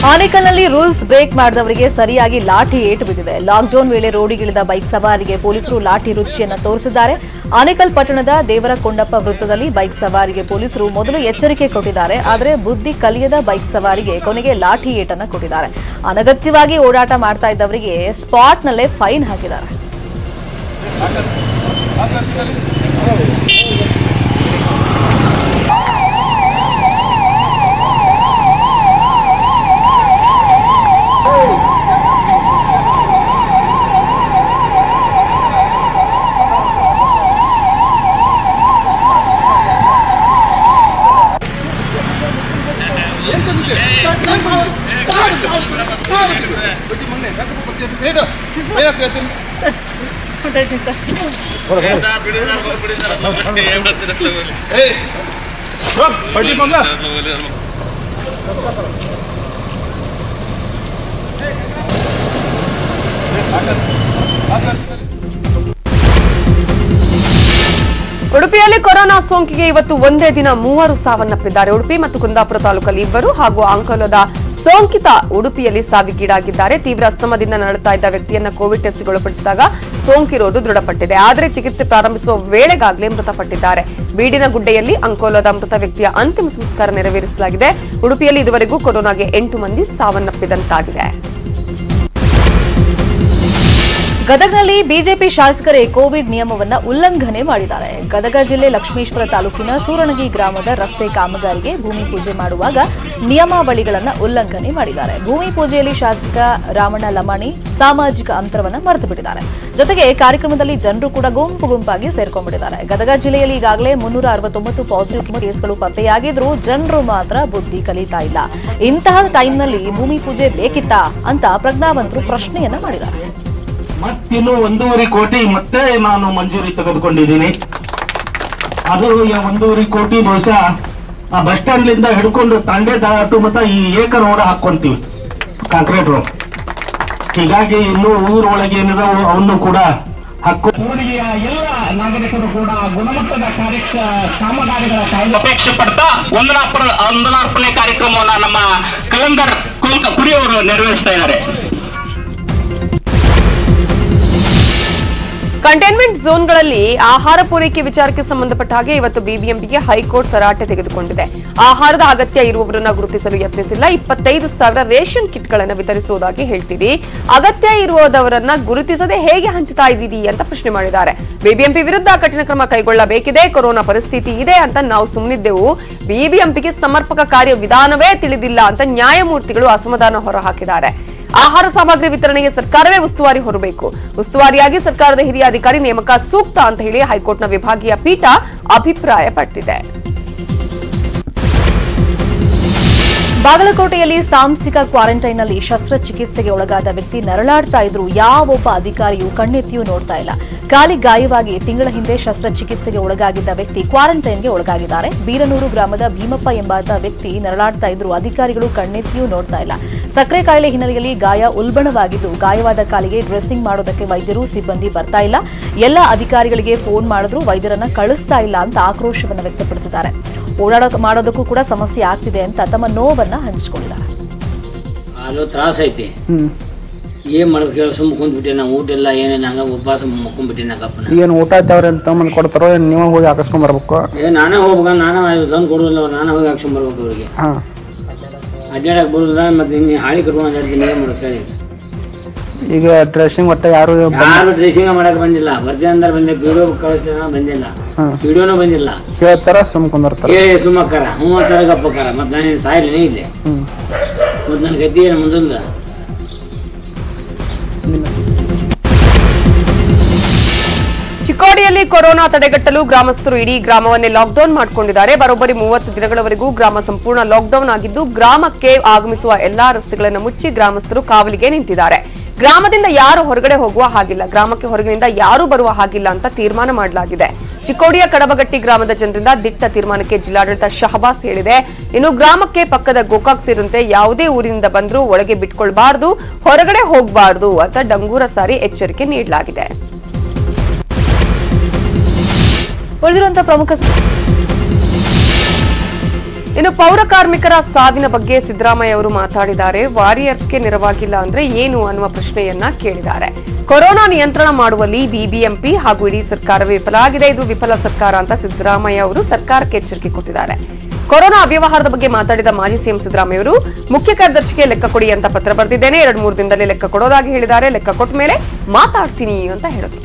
ಆನೇಕಲ್ನಲ್ಲಿ ರೂಲ್ಸ್ ಬ್ರೇಕ್ ಮಾಡಿದವರಿಗೆ ಸರಿಯಾಗಿ ಲಾಠಿ ಏಟು ಬಿದ್ದಿದೆ. ಲಾಕ್ಡೌನ್ ವೇಳೆ ರೋಡಿಗಿಳಿದ ಬೈಕ್ ಸವಾರಿಗೆ ಪೊಲೀಸರು ಲಾಠಿ ರುಚಿಯನ್ನು ತೋರಿಸಿದ್ದಾರೆ. ಆನೇಕಲ್ ಪಟ್ಟಣದ ದೇವರಕೊಂಡಪ್ಪ ವೃತ್ತದಲ್ಲಿ ಬೈಕ್ ಸವಾರಿಗೆ ಪೊಲೀಸರು ಮೊದಲು ಎಚ್ಚರಿಕೆ ಕೊಟ್ಟಿದ್ದಾರೆ. ಆದರೆ ಬುದ್ಧಿ ಕಲಿಯದ ಬೈಕ್ ಸವಾರಿಗೆ ಕೊನೆಗೆ ಲಾಠಿ ಏಟನ್ನು ಕೊಟ್ಟಿದ್ದಾರೆ. ಅನಗತ್ಯವಾಗಿ ಓಡಾಟ ಮಾಡ್ತಾ ಇದ್ದವರಿಗೆ ಸ್ಪಾಟ್ನಲ್ಲೇ ಫೈನ್ ಹಾಕಿದ್ದಾರೆ. ಉಡುಪಿಯಲ್ಲಿ ಕೊರೋನಾ ಸೋಂಕಿಗೆ ಇವತ್ತು ಒಂದೇ ದಿನ 3 ಸಾವನ್ನಪ್ಪಿದ್ದಾರೆ. ಉಡುಪಿ ಮತ್ತು ಕುಂದಾಪುರ ತಾಲೂಕಲ್ಲಿ 2 ಹಾಗೂ ಅಂಕೋಲದ ಸೋಂಕಿತ ಉಡುಪಿಯಲ್ಲಿ ಸಾವಿಗೀಡಾಗಿದ್ದಾರೆ. ತೀವ್ರ ಅಸ್ತಮದಿಂದ ನರಳುತ್ತಾ ಇದ್ದ ವ್ಯಕ್ತಿಯನ್ನ ಕೋವಿಡ್ ಟೆಸ್ಟ್ಗೆ ಒಳಪಡಿಸಿದಾಗ ಸೋಂಕಿರೋದು ದೃಢಪಟ್ಟಿದೆ. ಆದರೆ ಚಿಕಿತ್ಸೆ ಪ್ರಾರಂಭಿಸುವ ವೇಳೆಗಾಗಲೇ ಮೃತಪಟ್ಟಿದ್ದಾರೆ. ಬೀಡಿನ ಗುಡ್ಡೆಯಲ್ಲಿ ಅಂಕೋಲದ ಮೃತ ವ್ಯಕ್ತಿಯ ಅಂತಿಮ ಸಂಸ್ಕಾರ ನೆರವೇರಿಸಲಾಗಿದೆ. ಉಡುಪಿಯಲ್ಲಿ ಇದುವರೆಗೂ ಕೊರೋನಾಗೆ 8 ಮಂದಿ ಸಾವನ್ನಪ್ಪಿದಂತಾಗಿದೆ. ಗದಗನಲ್ಲಿ ಬಿಜೆಪಿ ಶಾಸಕರೇ ಕೋವಿಡ್ ನಿಯಮವನ್ನು ಉಲ್ಲಂಘನೆ ಮಾಡಿದ್ದಾರೆ. ಗದಗ ಜಿಲ್ಲೆ ಲಕ್ಷ್ಮೇಶ್ವರ ತಾಲೂಕಿನ ಸೂರಣಗಿ ಗ್ರಾಮದ ರಸ್ತೆ ಕಾಮಗಾರಿಗೆ ಭೂಮಿ ಪೂಜೆ ಮಾಡುವಾಗ ನಿಯಮಾವಳಿಗಳನ್ನು ಉಲ್ಲಂಘನೆ ಮಾಡಿದ್ದಾರೆ. ಭೂಮಿ ಪೂಜೆಯಲ್ಲಿ ಶಾಸಕ ರಾಮಣ್ಣ ಲಮಾಣಿ ಸಾಮಾಜಿಕ ಅಂತರವನ್ನು ಮರೆತು ಬಿಟ್ಟಿದ್ದಾರೆ. ಜೊತೆಗೆ ಕಾರ್ಯಕ್ರಮದಲ್ಲಿ ಜನರು ಕೂಡ ಗುಂಪಾಗಿ ಸೇರ್ಕೊಂಡ್ಬಿಟ್ಟಿದ್ದಾರೆ. ಗದಗ ಜಿಲ್ಲೆಯಲ್ಲಿ ಈಗಾಗಲೇ 369 ಪಾಸಿಟಿವ್ ಕೇಸ್ಗಳು ಪತ್ತೆಯಾಗಿದ್ರೂ ಜನರು ಮಾತ್ರ ಬುದ್ಧಿ ಕಲಿತಾ ಇಲ್ಲ. ಇಂತಹ ಟೈಮ್ನಲ್ಲಿ ಭೂಮಿ ಪೂಜೆ ಬೇಕಿತ್ತಾ ಅಂತ ಪ್ರಜ್ಞಾವಂತರು ಪ್ರಶ್ನೆಯನ್ನ ಮಾಡಿದ್ದಾರೆ. ಮತ್ತಿನ್ನು 1.5 ಕೋಟಿ ಮತ್ತೆ ನಾನು ಮಂಜೂರಿ ತೆಗೆದುಕೊಂಡಿದ್ದೀನಿ. ಅದು 1.5 ಕೋಟಿ ಬಹುಶಃ ಬಸ್ ಸ್ಟ್ಯಾಂಡ್ಲಿಂದ ಹಿಡ್ಕೊಂಡು ತಾಂಡೆ ದಾಟು ಮತ್ತ ಈ ಏಕ ರೋಡ್ ಹಾಕೊಂತೀವಿ ಕಾಂಕ್ರೀಟ್ ರೋಡ್. ಹೀಗಾಗಿ ಇನ್ನೂ ಊರೊಳಗೆ ಏನಿದಾವು ಅವನ್ನು ಕೂಡ ಊರಿಗೆಯ ಎಲ್ಲ ನಾಗರಿಕರು ಕೂಡ ಗುಣಮಟ್ಟದ ಕಾಮಗಾರಿಗಳ ಅಪೇಕ್ಷೆ ಪಡ್ತಾ ವಂದನಾರ್ಪಣೆ ಕಾರ್ಯಕ್ರಮವನ್ನು ನಮ್ಮ ಕಲಂದರ್ ಕುರಿಯವರು ನೆರವೇರಿಸ್ತಾ ಇದ್ದಾರೆ. ಕಂಟೈನ್ಮೆಂಟ್ ಝೋನ್ಗಳಲ್ಲಿ ಆಹಾರ ಪೂರೈಕೆ ವಿಚಾರಕ್ಕೆ ಸಂಬಂಧಪಟ್ಟ ಹಾಗೆ ಇವತ್ತು ಬಿಬಿಎಂಪಿಗೆ ಹೈಕೋರ್ಟ್ ತರಾಟೆ ತೆಗೆದುಕೊಂಡಿದೆ. ಆಹಾರದ ಅಗತ್ಯ ಇರುವವರನ್ನ ಗುರುತಿಸಲು ಯತ್ನಿಸಿಲ್ಲ. 25,000 ರೇಷನ್ ಕಿಟ್ಗಳನ್ನು ವಿತರಿಸುವುದಾಗಿ ಹೇಳ್ತೀವಿ, ಅಗತ್ಯ ಇರುವುದವರನ್ನ ಗುರುತಿಸದೆ ಹೇಗೆ ಹಂಚುತ್ತಾ ಇದ್ದೀರಿ ಅಂತ ಪ್ರಶ್ನೆ ಮಾಡಿದ್ದಾರೆ. ಬಿಬಿಎಂಪಿ ವಿರುದ್ಧ ಕಠಿಣ ಕ್ರಮ ಕೈಗೊಳ್ಳಬೇಕಿದೆ, ಕೊರೋನಾ ಪರಿಸ್ಥಿತಿ ಇದೆ ಅಂತ ನಾವು ಸುಮ್ಮನಿದ್ದೆವು, ಬಿಬಿಎಂಪಿಗೆ ಸಮರ್ಪಕ ಕಾರ್ಯವಿಧಾನವೇ ತಿಳಿದಿಲ್ಲ ಅಂತ ನ್ಯಾಯಮೂರ್ತಿಗಳು ಅಸಮಾಧಾನ ಹೊರಹಾಕಿದ್ದಾರೆ. ಆಹಾರ ಸಾಮಗ್ರಿ ವಿತರಣೆಗೆ ಸರ್ಕಾರವೇ ಉಸ್ತುವಾರಿ ಹೊರಬೇಕು, ಉಸ್ತುವಾರಿಯಾಗಿ ಸರ್ಕಾರದ ಹಿರಿಯ ಅಧಿಕಾರಿ ನೇಮಕ ಸೂಕ್ತ ಅಂತ ಹೇಳಿ ಹೈಕೋರ್ಟ್ನ ವಿಭಾಗೀಯ ಪೀಠ ಅಭಿಪ್ರಾಯಪಟ್ಟಿದೆ. ಬಾಗಲಕೋಟೆಯಲ್ಲಿ ಸಾಂಸ್ಥಿಕ ಕ್ವಾರಂಟೈನ್ನಲ್ಲಿ ಶಸ್ತ್ರಚಿಕಿತ್ಸೆಗೆ ಒಳಗಾದ ವ್ಯಕ್ತಿ ನರಳಾಡ್ತಾ ಇದ್ರು. ಯಾವೊಬ್ಬ ಅಧಿಕಾರಿಯೂ ಕಣ್ಣೆತ್ತಿಯೂ ನೋಡ್ತಾ ಇಲ್ಲ. ಕಾಲಿ ಗಾಯವಾಗಿ ತಿಂಗಳ ಹಿಂದೆ ಶಸ್ತ್ರಚಿಕಿತ್ಸೆಗೆ ಒಳಗಾಗಿದ್ದ ವ್ಯಕ್ತಿ ಕ್ವಾರಂಟೈನ್ಗೆ ಒಳಗಾಗಿದ್ದಾರೆ. ಬೀರನೂರು ಗ್ರಾಮದ ಭೀಮಪ್ಪ ಎಂಬಾತ ವ್ಯಕ್ತಿ ನರಳಾಡ್ತಾ ಇದ್ರು. ಅಧಿಕಾರಿಗಳು ಕಣ್ಣೆತ್ತಿಯೂ ನೋಡ್ತಾ ಇಲ್ಲ. ಸಕ್ಕರೆ ಕಾಯಿಲೆ ಹಿನ್ನೆಲೆಯಲ್ಲಿ ಗಾಯ ಉಲ್ಬಣವಾಗಿದ್ದು, ಗಾಯವಾದ ಕಾಲಿಗೆ ಡ್ರೆಸ್ಸಿಂಗ್ ಮಾಡೋದಕ್ಕೆ ವೈದ್ಯರು ಸಿಬ್ಬಂದಿ ಬರ್ತಾ ಇಲ್ಲ. ಎಲ್ಲ ಅಧಿಕಾರಿಗಳಿಗೆ ಫೋನ್ ಮಾಡಿದ್ರು ವೈದ್ಯರನ್ನ ಕಳಿಸ್ತಾ ಇಲ್ಲ ಅಂತ ಆಕ್ರೋಶವನ್ನು ವ್ಯಕ್ತಪಡಿಸಿದ್ದಾರೆ. ಮಾಡೋದಕ್ಕೂ ಕೂಡ ಸಮಸ್ಯೆ ಆಗ್ತಿದೆ ಅಂತ ತಮ್ಮ ನೋವನ್ನ ಹಂಚಿಕೊಂಡಿದ್ದಾರೆ. ಅಲ್ಲೂ ತ್ರಾಸ ಐತಿ, ಏನ್ ಮಾಡ್ಬೇಕು ಹೇಳಿ ಸುಮ್ಮ ಕುಂತ್ಬಿಟ್ಟೆ. ನಾವು ಊಟ ಎಲ್ಲ ಏನೇನು ಹಂಗ ಉಪವಾಸ ಮುಕ್ಕೊಂಡ್ಬಿಟ್ಟೆ. ನಾಕಪ್ಪನ ಏನು ಊಟ ಆಯ್ತವ್ರೆ ಅಂತ ತಮ್ಮನ್ನು ಕೊಡ್ತಾರೋ ನೀವು ಹೋಗಿ ಹಾಕಿಸ್ಕೊಂಡ್ ಬರ್ಬೇಕು? ನಾನೇ ಹೋಗ್ಬೇಕ, ನಾನೇ ತಂದು ಕೊಡೋದಿಲ್ಲ, ನಾನೇ ಹೋಗಿ ಹಾಕ್ಸ್ಕೊಂಡ್ ಬರ್ಬೇಕು ಅವ್ರಿಗೆ. ಅಡ್ಡಾಡಕ್ ಬರೋದಿಲ್ಲ. ಮತ್ತೆ ನಿನ್ನೆ ಹಾಳಿ ಕರ್ಕೊಂಡು ಅಡ್ಡಾಡ್ತೀನಿ, ಏನ್ ಮಾಡೋದು ಹೇಳಿ. ಈಗ ಡ್ರೆಸ್ಸಿಂಗ್ ಒಟ್ಟೆ ಯಾರು ಡ್ರೆಸ್ಸಿಂಗ್ ಮಾಡಕ್ ಬಂದಿಲ್ಲ. ಬರ್ತೀನಿ ಅಂದ್ರೆ ಬಂದೆ, ವಿಡಿಯೋ ಕಳಿಸ್ತಾನ ಬಂದಿಲ್ಲ, ವಿಡಿಯೋನೂ ಬಂದಿಲ್ಲ. ಹೇಳ್ತಾರ ಸುಮ್ಕೊಂಡ್ಬರ್ತಾರ, ಹೇಳಿ ಸುಮ್ಮಕ್ಕಾರ ಹ್ಞೂ ಅಂತಾರ ಗಪ್ಪಕ್ಕಾರ. ಮತ್ತೆ ನಾನು ಸಾಯಲಿನೇ ಇಲ್ಲೇ, ಮತ್ತೆ ನನ್ನ ಗತಿ ಏನು ಮುಂದಿಲ್ಲ. ಚಿಕ್ಕೋಡಿಯಲ್ಲಿ ಕೊರೋನಾ ತಡೆಗಟ್ಟಲು ಗ್ರಾಮಸ್ಥರು ಇಡೀ ಗ್ರಾಮವನ್ನೇ ಲಾಕ್ಡೌನ್ ಮಾಡಿಕೊಂಡಿದ್ದಾರೆ. ಬರೋಬ್ಬರಿ 30 ದಿನಗಳವರೆಗೂ ಗ್ರಾಮ ಸಂಪೂರ್ಣ ಲಾಕ್ಡೌನ್ ಆಗಿದ್ದು, ಗ್ರಾಮಕ್ಕೆ ಆಗಮಿಸುವ ಎಲ್ಲಾ ರಸ್ತೆಗಳನ್ನು ಮುಚ್ಚಿ ಗ್ರಾಮಸ್ಥರು ಕಾವಲಿಗೆ ನಿಂತಿದ್ದಾರೆ. ಗ್ರಾಮದಿಂದ ಯಾರು ಹೊರಗಡೆ ಹೋಗುವ ಹಾಗಿಲ್ಲ, ಗ್ರಾಮಕ್ಕೆ ಹೊರಗಿನಿಂದ ಯಾರೂ ಬರುವ ಹಾಗಿಲ್ಲ ಅಂತ ತೀರ್ಮಾನ ಮಾಡಲಾಗಿದೆ. ಚಿಕ್ಕೋಡಿಯ ಕಡಬಗಟ್ಟಿ ಗ್ರಾಮದ ಜನರಿಂದ ದಿಟ್ಟ ತೀರ್ಮಾನಕ್ಕೆ ಜಿಲ್ಲಾಡಳಿತ ಶಹಬಾಸ್ ಹೇಳಿದೆ. ಇನ್ನು ಗ್ರಾಮಕ್ಕೆ ಪಕ್ಕದ ಗೋಕಾಕ್ ಸೇರಿದಂತೆ ಯಾವುದೇ ಊರಿನಿಂದ ಬಂದರೂ ಒಳಗೆ ಬಿಟ್ಕೊಳ್ಬಾರ್ದು, ಹೊರಗಡೆ ಹೋಗಬಾರ್ದು ಅಂತ ಡಂಗೂರ ಸಾರಿ ಎಚ್ಚರಿಕೆ ನೀಡಲಾಗಿದೆ. ಉಳಿದಿರುವಂತಹ ಪ್ರಮುಖ ಇನ್ನು ಪೌರ ಕಾರ್ಮಿಕರ ಸಾವಿನ ಬಗ್ಗೆ ಸಿದ್ದರಾಮಯ್ಯ ಅವರು ಮಾತಾಡಿದ್ದಾರೆ. ವಾರಿಯರ್ಸ್ಗೆ ನೆರವಾಗಿಲ್ಲ ಅಂದ್ರೆ ಏನು ಅನ್ನುವ ಪ್ರಶ್ನೆಯನ್ನ ಕೇಳಿದ್ದಾರೆ. ಕೊರೋನಾ ನಿಯಂತ್ರಣ ಮಾಡುವಲ್ಲಿ ಬಿಬಿಎಂಪಿ ಹಾಗೂ ಇಡೀ ಸರ್ಕಾರವೇ ವಿಫಲ ಆಗಿದೆ, ಇದು ವಿಫಲ ಸರ್ಕಾರ ಅಂತ ಸಿದ್ದರಾಮಯ್ಯ ಅವರು ಸರ್ಕಾರಕ್ಕೆ ಎಚ್ಚರಿಕೆ ಕೊಟ್ಟಿದ್ದಾರೆ. ಕೊರೋನಾ ಅವ್ಯವಹಾರದ ಬಗ್ಗೆ ಮಾತಾಡಿದ ಮಾಜಿ ಸಿಎಂ ಸಿದ್ದರಾಮಯ್ಯ ಅವರು ಮುಖ್ಯ ಕಾರ್ಯದರ್ಶಿಗೆ ಲೆಕ್ಕ ಕೊಡಿ ಅಂತ ಪತ್ರ ಬರೆದಿದ್ದೇನೆ, 2-3 ದಿನದಲ್ಲಿ ಲೆಕ್ಕ ಕೊಡೋದಾಗಿ ಹೇಳಿದ್ದಾರೆ. ಲೆಕ್ಕ ಕೊಟ್ಟ ಮೇಲೆ ಮಾತಾಡ್ತೀನಿ ಅಂತ ಹೇಳಿದ್ರು.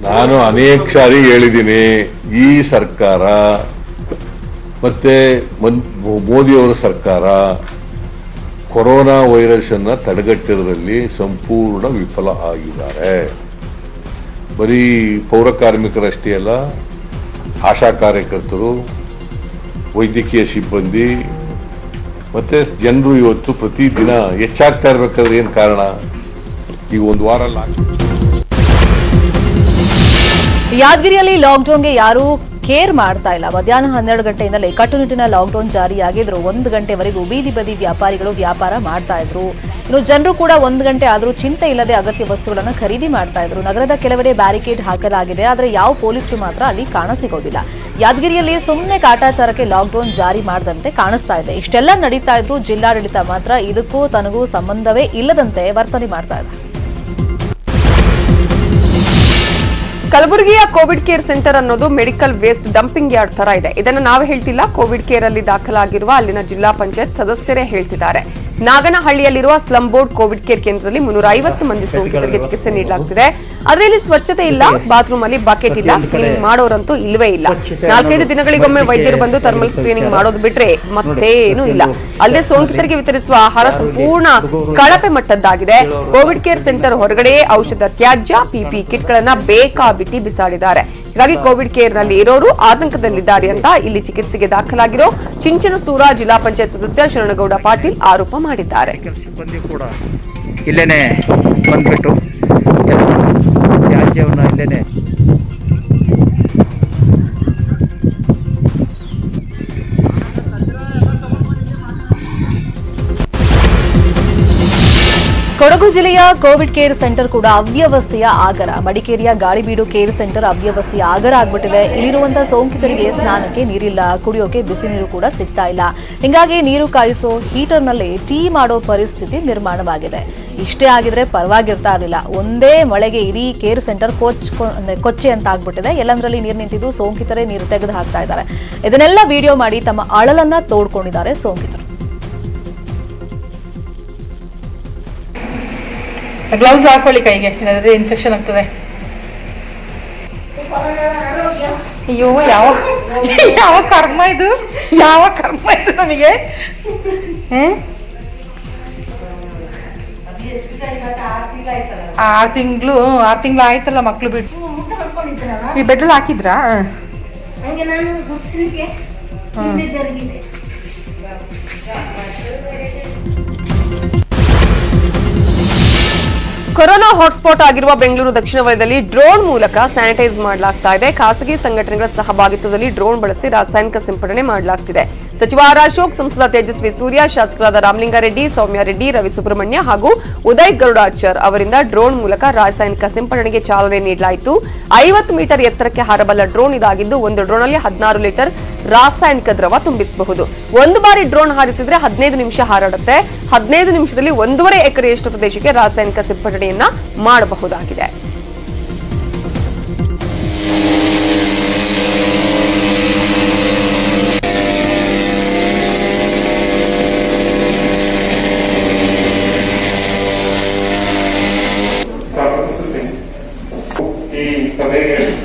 ನಾನು ಅನೇಕ ಸಾರಿ ಹೇಳಿದ್ದೀನಿ, ಈ ಸರ್ಕಾರ ಮತ್ತೆ ಮೋದಿಯವರ ಸರ್ಕಾರ ಕೊರೋನಾ ವೈರಸ್ ಅನ್ನ ತಡೆಗಟ್ಟುವುದರಲ್ಲಿ ಸಂಪೂರ್ಣ ವಿಫಲ ಆಗಿದ್ದಾರೆ. ಬರೀ ಪೌರ ಕಾರ್ಮಿಕರಷ್ಟೇ ಅಲ್ಲ, ಆಶಾ ಕಾರ್ಯಕರ್ತರು, ವೈದ್ಯಕೀಯ ಸಿಬ್ಬಂದಿ ಮತ್ತೆ ಜನರು ಇವತ್ತು ಪ್ರತಿದಿನ ಹೆಚ್ಚಾಗ್ತಾ ಇರ್ಬೇಕಾದ್ರೆ ಏನ್ ಕಾರಣ? ಈಗ ಒಂದು ವಾರ ಯಾದಗಿರಿಯಲ್ಲಿ ಲಾಕ್ಡೌನ್ಗೆ ಯಾರೂ ಕೇರ್ ಮಾಡ್ತಾ ಇಲ್ಲ. ಮಧ್ಯಾಹ್ನ 12 ಗಂಟೆಯಿಂದಲೇ ಕಟ್ಟುನಿಟ್ಟಿನ ಲಾಕ್ಡೌನ್ ಜಾರಿಯಾಗಿದ್ರು 1 ಗಂಟೆವರೆಗೂ ಬೀದಿ ಬದಿ ವ್ಯಾಪಾರಿಗಳು ವ್ಯಾಪಾರ ಮಾಡ್ತಾ ಇದ್ರು. ಇನ್ನು ಜನರು ಕೂಡ 1 ಗಂಟೆ ಆದರೂ ಚಿಂತೆ ಇಲ್ಲದೆ ಅಗತ್ಯ ವಸ್ತುಗಳನ್ನು ಖರೀದಿ ಮಾಡ್ತಾ ಇದ್ರು. ನಗರದ ಕೆಲವೆಡೆ ಬ್ಯಾರಿಕೇಡ್ ಹಾಕಲಾಗಿದೆ, ಆದರೆ ಯಾವ ಪೊಲೀಸರು ಮಾತ್ರ ಅಲ್ಲಿ ಕಾಣಸಿಗೋದಿಲ್ಲ. ಯಾದಗಿರಿಯಲ್ಲಿ ಸುಮ್ಮನೆ ಕಾಟಾಚಾರಕ್ಕೆ ಲಾಕ್ಡೌನ್ ಜಾರಿ ಮಾಡದಂತೆ ಕಾಣಿಸ್ತಾ ಇದೆ. ಇಷ್ಟೆಲ್ಲ ನಡೀತಾ ಇದ್ರು ಜಿಲ್ಲಾಡಳಿತ ಮಾತ್ರ ಇದಕ್ಕೂ ತನಗೂ ಸಂಬಂಧವೇ ಇಲ್ಲದಂತೆ ವರ್ತನೆ ಮಾಡ್ತಾ ಇದೆ. ಕಲಬುರಗಿಯ ಕೋವಿಡ್ ಕೇರ್ ಸೆಂಟರ್ ಅನ್ನೋದು ಮೆಡಿಕಲ್ ವೇಸ್ಟ್ ಡಂಪಿಂಗ್ ಯಾರ್ಡ್ ತರ ಇದೆ. ಇದನ್ನು ನಾವು ಹೇಳ್ತಿಲ್ಲ, ಕೋವಿಡ್ ಕೇರ್ ಅಲ್ಲಿ ದಾಖಲಾಗಿರುವ ಅಲ್ಲಿನ ಜಿಲ್ಲಾ ಪಂಚಾಯತ್ ಸದಸ್ಯರೇ ಹೇಳ್ತಿದ್ದಾರೆ. ನಾಗನಹಳ್ಳಿಯಲ್ಲಿರುವ ಸ್ಲಂ ಬೋರ್ಡ್ ಕೋವಿಡ್ ಕೇರ್ ಕೇಂದ್ರದಲ್ಲಿ 350 ಮಂದಿ ಸೋಂಕಿತರಿಗೆ ಚಿಕಿತ್ಸೆ ನೀಡಲಾಗುತ್ತಿದೆ. ಅದರಲ್ಲಿ ಸ್ವಚ್ಛತೆ ಇಲ್ಲ, ಬಾತ್ರೂಮ್ ಅಲ್ಲಿ ಬಕೆಟ್ ಇಲ್ಲ, ಕ್ಲೀನಿಂಗ್ ಮಾಡೋರಂತೂ ಇಲ್ಲವೇ ಇಲ್ಲ. 4-5 ದಿನಗಳಿಗೊಮ್ಮೆ ವೈದ್ಯರು ಬಂದು ಥರ್ಮಲ್ ಸ್ಕ್ರೀನಿಂಗ್ ಮಾಡೋದು ಬಿಟ್ರೆ ಮತ್ತೇನೂ ಇಲ್ಲ. ಅಲ್ಲದೆ ಸೋಂಕಿತರಿಗೆ ವಿತರಿಸುವ ಆಹಾರ ಸಂಪೂರ್ಣ ಕಳಪೆ ಮಟ್ಟದ್ದಾಗಿದೆ. ಕೋವಿಡ್ ಕೇರ್ ಸೆಂಟರ್ ಹೊರಗಡೆಯೇ ಔಷಧ ತ್ಯಾಜ್ಯ, ಪಿಪಿ ಕಿಟ್ಗಳನ್ನ ಬೇಕಾಬಿಟ್ಟಿ ಬಿಸಾಡಿದ್ದಾರೆ. ಹೀಗಾಗಿ ಕೋವಿಡ್ ಕೇರ್ ನಲ್ಲಿ ಇರೋರು ಆತಂಕದಲ್ಲಿದ್ದಾರೆ ಅಂತ ಇಲ್ಲಿ ಚಿಕಿತ್ಸೆಗೆ ದಾಖಲಾಗಿರೋ ಚಿಂಚನಸೂರ ಜಿಲ್ಲಾ ಪಂಚಾಯತ್ ಸದಸ್ಯ ಶರಣಗೌಡ ಪಾಟೀಲ್ ಆರೋಪ ಮಾಡಿದ್ದಾರೆ. ಇಲ್ಲೇನೆ ಬಂದ್ಬಿಟ್ಟು ತ್ಯಾಜ್ಯವನ್ನ ಇಲ್ಲೇನೆ ಜಿಲ್ಲೆಯ ಕೋವಿಡ್ ಕೇರ್ ಸೆಂಟರ್ ಕೂಡ ಅವ್ಯವಸ್ಥೆಯ ಆಗರ. ಮಡಿಕೇರಿಯ ಗಾಳಿಬೀಡು ಕೇರ್ ಸೆಂಟರ್ ಅವ್ಯವಸ್ಥೆಯ ಆಗರ ಆಗ್ಬಿಟ್ಟಿದೆ. ಇಲ್ಲಿರುವಂತಹ ಸೋಂಕಿತರಿಗೆ ಸ್ನಾನಕ್ಕೆ ನೀರಿಲ್ಲ, ಕುಡಿಯೋಕೆ ಬಿಸಿ ನೀರು ಕೂಡ ಸಿಗ್ತಾ ಇಲ್ಲ. ಹಿಂಗಾಗಿ ನೀರು ಕಾಯಿಸೋ ಹೀಟರ್ನಲ್ಲಿ ಟೀ ಮಾಡೋ ಪರಿಸ್ಥಿತಿ ನಿರ್ಮಾಣವಾಗಿದೆ. ಇಷ್ಟೇ ಆಗಿದ್ರೆ ಪರವಾಗಿರ್ತಾ ಇರಲಿಲ್ಲ. ಒಂದೇ ಮಳೆಗೆ ಇಡೀ ಕೇರ್ ಸೆಂಟರ್ ಕೊಚ್ಚೆ ಅಂತ ಆಗ್ಬಿಟ್ಟಿದೆ. ಎಲ್ಲಂದ್ರಲ್ಲಿ ನೀರು ನಿಂತಿದ್ದು ಸೋಂಕಿತರೇ ನೀರು ತೆಗೆದು ಹಾಕ್ತಾ ಇದ್ದಾರೆ. ಇದನ್ನೆಲ್ಲ ವಿಡಿಯೋ ಮಾಡಿ ತಮ್ಮ ಅಳಲನ್ನ ತೋಡ್ಕೊಂಡಿದ್ದಾರೆ ಸೋಂಕಿತರು. ಗ್ಲೌಸ್ ಹಾಕೊಳ್ಳಿ ಕೈಗೆ, ಇಲ್ಲಾಂದ್ರೆ ಇನ್ಫೆಕ್ಷನ್ ಆಗ್ತದೆ. ಅಯ್ಯೋ ಯಾವ ಕರ್ಮ ಇದು, ಯಾವ ಕರ್ಮ ಇದು ನಮಗೆ. 6 ತಿಂಗಳು ಆಯ್ತಲ್ಲ ಮಕ್ಳು ಬಿಟ್ಟು. ಈ ಬೆಡ್ರಲ್ಲಿ ಹಾಕಿದ್ರಾ? ಕೊರೋನಾ ಹಾಟ್ಸ್ಪಾಟ್ ಆಗಿರುವ ಬೆಂಗಳೂರು ದಕ್ಷಿಣ ವಲಯದಲ್ಲಿ ಡ್ರೋನ್ ಮೂಲಕ ಸ್ಯಾನಿಟೈಸ್ ಮಾಡಲಾಗ್ತಾ ಇದೆ. ಖಾಸಗಿ ಸಂಘಟನೆಗಳ ಸಹಭಾಗಿತ್ವದಲ್ಲಿ ಡ್ರೋನ್ ಬಳಸಿ ರಾಸಾಯನಿಕ ಸಿಂಪಡಣೆ ಮಾಡಲಾಗ್ತಿದೆ. ಸಚಿವ ಆರ್ ಅಶೋಕ್, ಸಂಸದ ತೇಜಸ್ವಿ ಸೂರ್ಯ, ಶಾಸಕರಾದ ರಾಮಲಿಂಗಾರೆಡ್ಡಿ, ಸೌಮ್ಯ ರೆಡ್ಡಿ, ರವಿ ಸುಬ್ರಹ್ಮಣ್ಯ ಹಾಗೂ ಉದಯ್ ಗರುಡಾಚಾರ್ ಅವರಿಂದ ಡ್ರೋನ್ ಮೂಲಕ ರಾಸಾಯನಿಕ ಸಿಂಪಡಣೆಗೆ ಚಾಲನೆ ನೀಡಲಾಯಿತು. 50 ಮೀಟರ್ ಎತ್ತರಕ್ಕೆ ಹಾರಬಲ್ಲ ಡ್ರೋನ್ ಇದಾಗಿದ್ದು, ಒಂದು ಡ್ರೋನ್ನಲ್ಲಿ 16 ಲೀಟರ್ ರಾಸಾಯನಿಕ ದ್ರವ ತುಂಬಿಸಬಹುದು. ಒಂದು ಬಾರಿ ಡ್ರೋನ್ ಹಾರಿಸಿದ್ರೆ 15 ನಿಮಿಷ ಹಾರಾಡುತ್ತೆ. 15 ನಿಮಿಷದಲ್ಲಿ 1.5 ಎಕರೆಯಷ್ಟು ಪ್ರದೇಶಕ್ಕೆ ರಾಸಾಯನಿಕ ಸಿಂಪಡಣೆಯನ್ನ ಮಾಡಬಹುದಾಗಿದೆ. ಈ ಸಭೆಗೆ